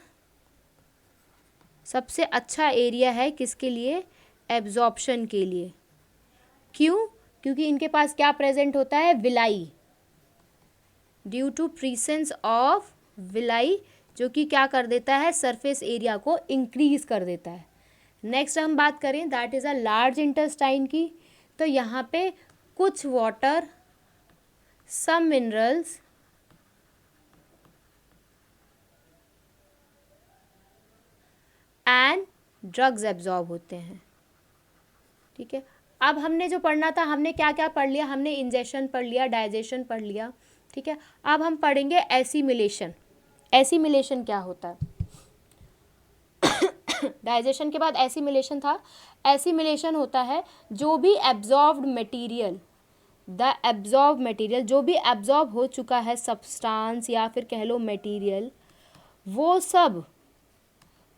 सबसे अच्छा एरिया है किसके लिए? एब्जॉर्प्शन के लिए। क्यों? क्योंकि इनके पास क्या प्रेजेंट होता है? Villi. Due to presence of villi, जो कि क्या कर देता है? सरफेस एरिया को इंक्रीज कर देता है। नेक्स्ट हम बात करें that is a large intestine की, तो यहाँ पे कुछ water, some minerals and drugs absorb होते हैं, ठीक है। अब हमने जो पढ़ना था, हमने क्या क्या पढ़ लिया? हमने इंजेक्शन पढ़ लिया, डाइजेशन पढ़ लिया, ठीक है। अब हम पढ़ेंगे एसिमिलेशन। एसिमिलेशन क्या होता है? डाइजेशन के बाद एसिमिलेशन था। एसिमिलेशन होता है जो भी absorbed material, the absorb material, जो भी एब्जॉर्ब हो चुका है सब्सटेंस या फिर कह लो मटेरियल, वो सब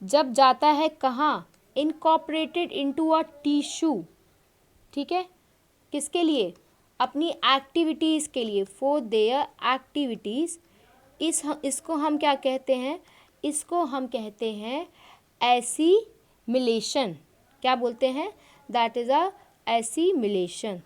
जब जाता है कहाँ? इनकॉर्पोरेटेड इनटू अ टिश्यू, ठीक है। किसके लिए? अपनी एक्टिविटीज़ के लिए, फॉर देयर एक्टिविटीज़। इसको हम क्या कहते हैं? इसको हम कहते हैं एसिमिलेशन। क्या बोलते हैं? दैट इज़ अ एसिमिलेशन,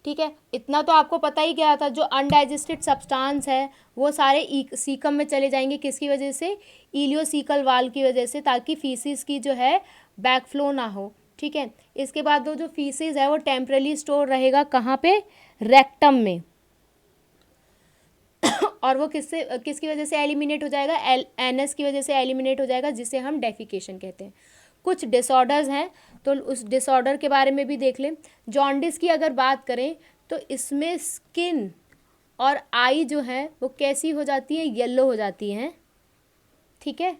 ठीक है। इतना तो आपको पता ही गया था। जो अनडाइजेस्टेड सब्सटेंस है वो सारे सीकम में चले जाएंगे, किसकी वजह से? इलियोसीकल वाल की वजह से, ताकि फीसिस की जो है बैकफ्लो ना हो, ठीक है। इसके बाद वो जो फीसेस है वो टेम्परली स्टोर रहेगा कहाँ पे, रेक्टम में। और वो किसकी वजह से एलिमिनेट हो जाएगा, एनएस की वजह से एलिमिनेट हो जाएगा, जिसे हम डेफिकेशन कहते हैं। कुछ डिसऑर्डर्स हैं तो उस डिसऑर्डर के बारे में भी देख लें। जॉन्डिस की अगर बात करें तो इसमें स्किन और आई जो है वो कैसी हो जाती है, येलो हो जाती हैं, ठीक है।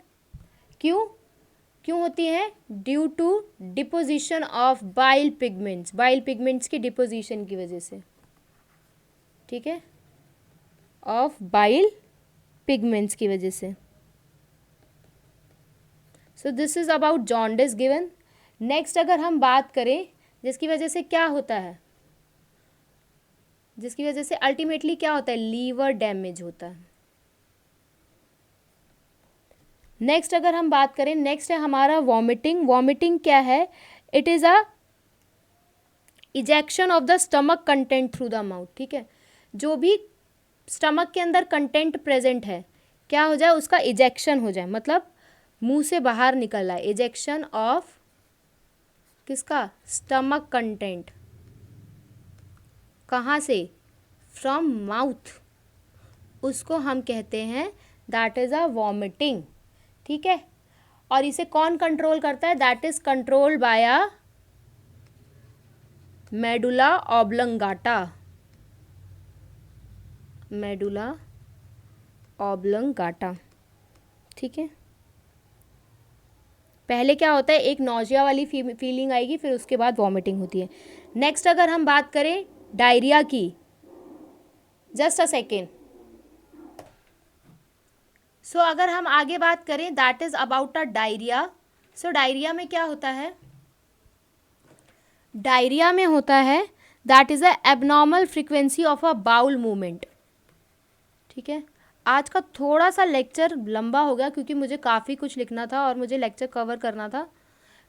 क्यों होती है, due to deposition of bile pigments की डिपोजिशन की वजह से, ठीक है, ऑफ बाइल पिगमेंट्स की वजह से। सो this is about jaundice given. Next अगर हम बात करें जिसकी वजह से क्या होता है, जिसकी वजह से अल्टीमेटली क्या होता है, लीवर डैमेज होता है। नेक्स्ट अगर हम बात करें, नेक्स्ट है हमारा वॉमिटिंग क्या है, it is a ejection of the stomach content through the mouth, ठीक है। जो भी स्टमक के अंदर कंटेंट प्रेजेंट है क्या हो जाए, उसका इजेक्शन हो जाए, मतलब मुंह से बाहर निकल आए, इजेक्शन ऑफ किसका, स्टमक कंटेंट, कहाँ से, फ्रॉम माउथ, उसको हम कहते हैं दैट इज़ अ वॉमिटिंग, ठीक है। और इसे कौन कंट्रोल करता है, that is controlled by a medulla oblongata, medulla oblongata, ठीक है। पहले क्या होता है, एक नौजिया वाली फीलिंग आएगी, फिर उसके बाद वॉमिटिंग होती है। नेक्स्ट अगर हम बात करें डायरिया की, जस्ट अ सेकेंड। सो अगर हम आगे बात करें that is about a diarrhoea. So diarrhoea में क्या होता है, डायरिया में होता है that is a abnormal frequency of a bowel movement, ठीक है। आज का थोड़ा सा लेक्चर लंबा हो गया क्योंकि मुझे काफ़ी कुछ लिखना था और मुझे लेक्चर कवर करना था,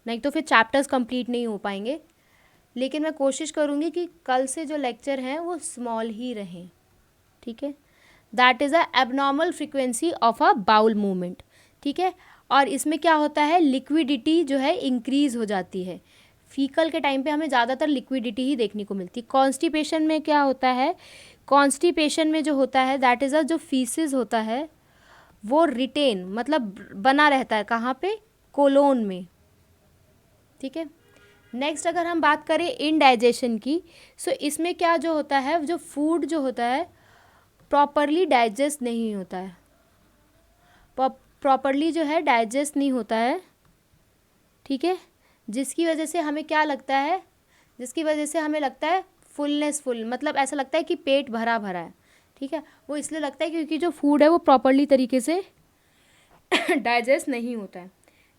नहीं तो फिर चैप्टर्स कंप्लीट नहीं हो पाएंगे। लेकिन मैं कोशिश करूँगी कि कल से जो लेक्चर हैं वो स्मॉल ही रहें, ठीक है। That is a abnormal frequency of a bowel movement, ठीक है। और इसमें क्या होता है, लिक्विडिटी जो है इंक्रीज हो जाती है। फीकल के टाइम पे हमें ज़्यादातर लिक्विडिटी ही देखने को मिलती है। कॉन्स्टिपेशन में क्या होता है, कॉन्स्टिपेशन में जो होता है दैट इज़ अ जो फीसिस होता है वो रिटेन मतलब बना रहता है, कहाँ पे, कोलोन में, ठीक है। नेक्स्ट अगर हम बात करें इनडाइजेशन की, सो इसमें क्या जो होता है, जो फूड जो होता है प्रॉपरली डाइजेस्ट नहीं होता है, प्रॉपरली जो है डाइजेस्ट नहीं होता है, ठीक है। जिसकी वजह से हमें क्या लगता है, जिसकी वजह से हमें लगता है फुल, मतलब ऐसा लगता है कि पेट भरा भरा है, ठीक है। वो इसलिए लगता है क्योंकि जो फूड है वो प्रॉपरली तरीके से डाइजेस्ट नहीं होता है।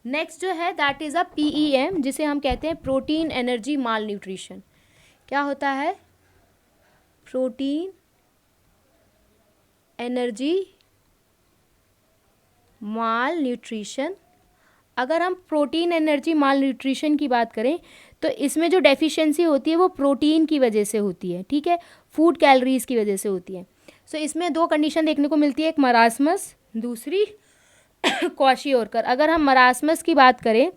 नेक्स्ट जो है दैट इज़ अ PEM, जिसे हम कहते हैं प्रोटीन एनर्जी माल न्यूट्रिशन। क्या होता है, प्रोटीन एनर्जी माल न्यूट्रिशन। अगर हम प्रोटीन एनर्जी माल न्यूट्रिशन की बात करें तो इसमें जो डेफिशिएंसी होती है वो प्रोटीन की वजह से होती है, ठीक है, फूड कैलोरीज की वजह से होती है। सो इसमें दो कंडीशन देखने को मिलती है, एक मरासमस, दूसरी क्वाशियोरकर। अगर हम मरासमस की बात करें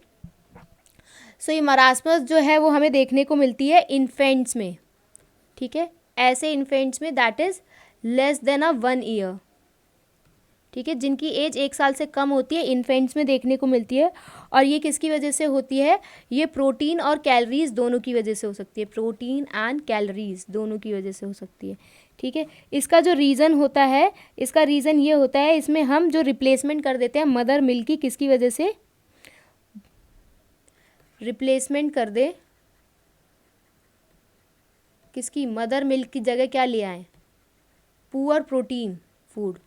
सो ये मरासमस जो है वो हमें देखने को मिलती है इन्फेंट्स में, ठीक है, ऐसे इन्फेंट्स में that is less than a 1 year, ठीक है, जिनकी एज 1 साल से कम होती है, इन्फेंट्स में देखने को मिलती है। और ये किसकी वजह से होती है, ये प्रोटीन और कैलोरीज दोनों की वजह से हो सकती है, प्रोटीन एंड कैलोरीज दोनों की वजह से हो सकती है, ठीक है। इसका जो रीज़न होता है, इसका रीज़न ये होता है, इसमें हम जो रिप्लेसमेंट कर देते हैं मदर मिल्क की, किसकी वजह से रिप्लेसमेंट कर दे, किसकी, मदर मिल्क की जगह क्या ले आए, poor protein food,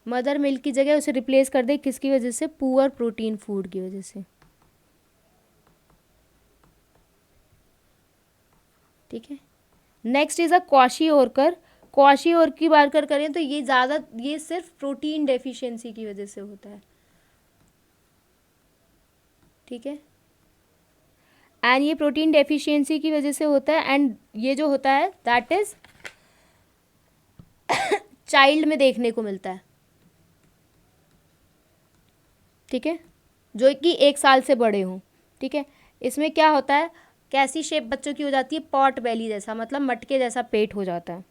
mother milk की जगह उसे रिप्लेस कर दे, किसकी वजह से, पुअर प्रोटीन फूड की वजह से, ठीक है। Next is a kwashiorkor. Kwashiorkor की बात करें तो ये सिर्फ प्रोटीन डेफिशिएंसी की वजह से होता है, ठीक है, एंड ये प्रोटीन डेफिशिएंसी की वजह से होता है। एंड ये जो होता है दैट इज चाइल्ड में देखने को मिलता है, ठीक है, जो कि 1 साल से बड़े हों, ठीक है। इसमें क्या होता है, कैसी शेप बच्चों की हो जाती है, पॉट बेली जैसा, मतलब मटके जैसा पेट हो जाता है।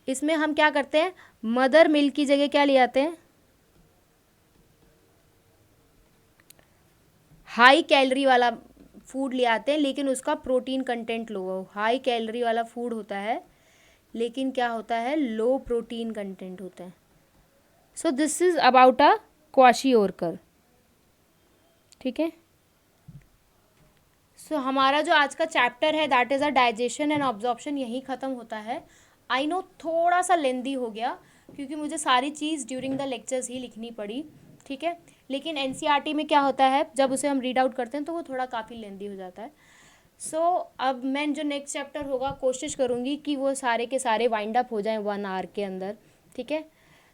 इसमें हम क्या करते हैं, मदर मिल्क की जगह क्या ले आते हैं, हाई कैलोरी वाला फूड ले आते हैं, लेकिन उसका प्रोटीन कंटेंट लो हो। हाई कैलोरी वाला फूड होता है लेकिन क्या होता है, लो प्रोटीन कंटेंट होता है। So this is about a kwashiorkor, ठीक है। सो हमारा जो आज का चैप्टर है that is a digestion and absorption, यहीं ख़त्म होता है। आई नो थोड़ा सा लेंदी हो गया क्योंकि मुझे सारी चीज़ ड्यूरिंग द लेक्चर्स ही लिखनी पड़ी, ठीक है। लेकिन एनसीईआरटी में क्या होता है, जब उसे हम रीड आउट करते हैं तो वो थोड़ा काफ़ी लेंदी हो जाता है। सो अब मैं जो नेक्स्ट चैप्टर होगा कोशिश करूँगी कि वो सारे के सारे वाइंड अप हो जाएं 1 आवर के अंदर, ठीक है।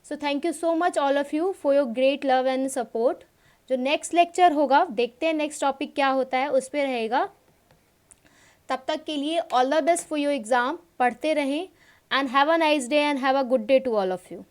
So thank you so much all of you for your great love and support. जो नेक्स्ट लेक्चर होगा, देखते हैं नेक्स्ट टॉपिक क्या होता है, उस पर रहेगा। तब तक के लिए all the best for your exam, पढ़ते रहें and have a nice day and have a good day to all of you.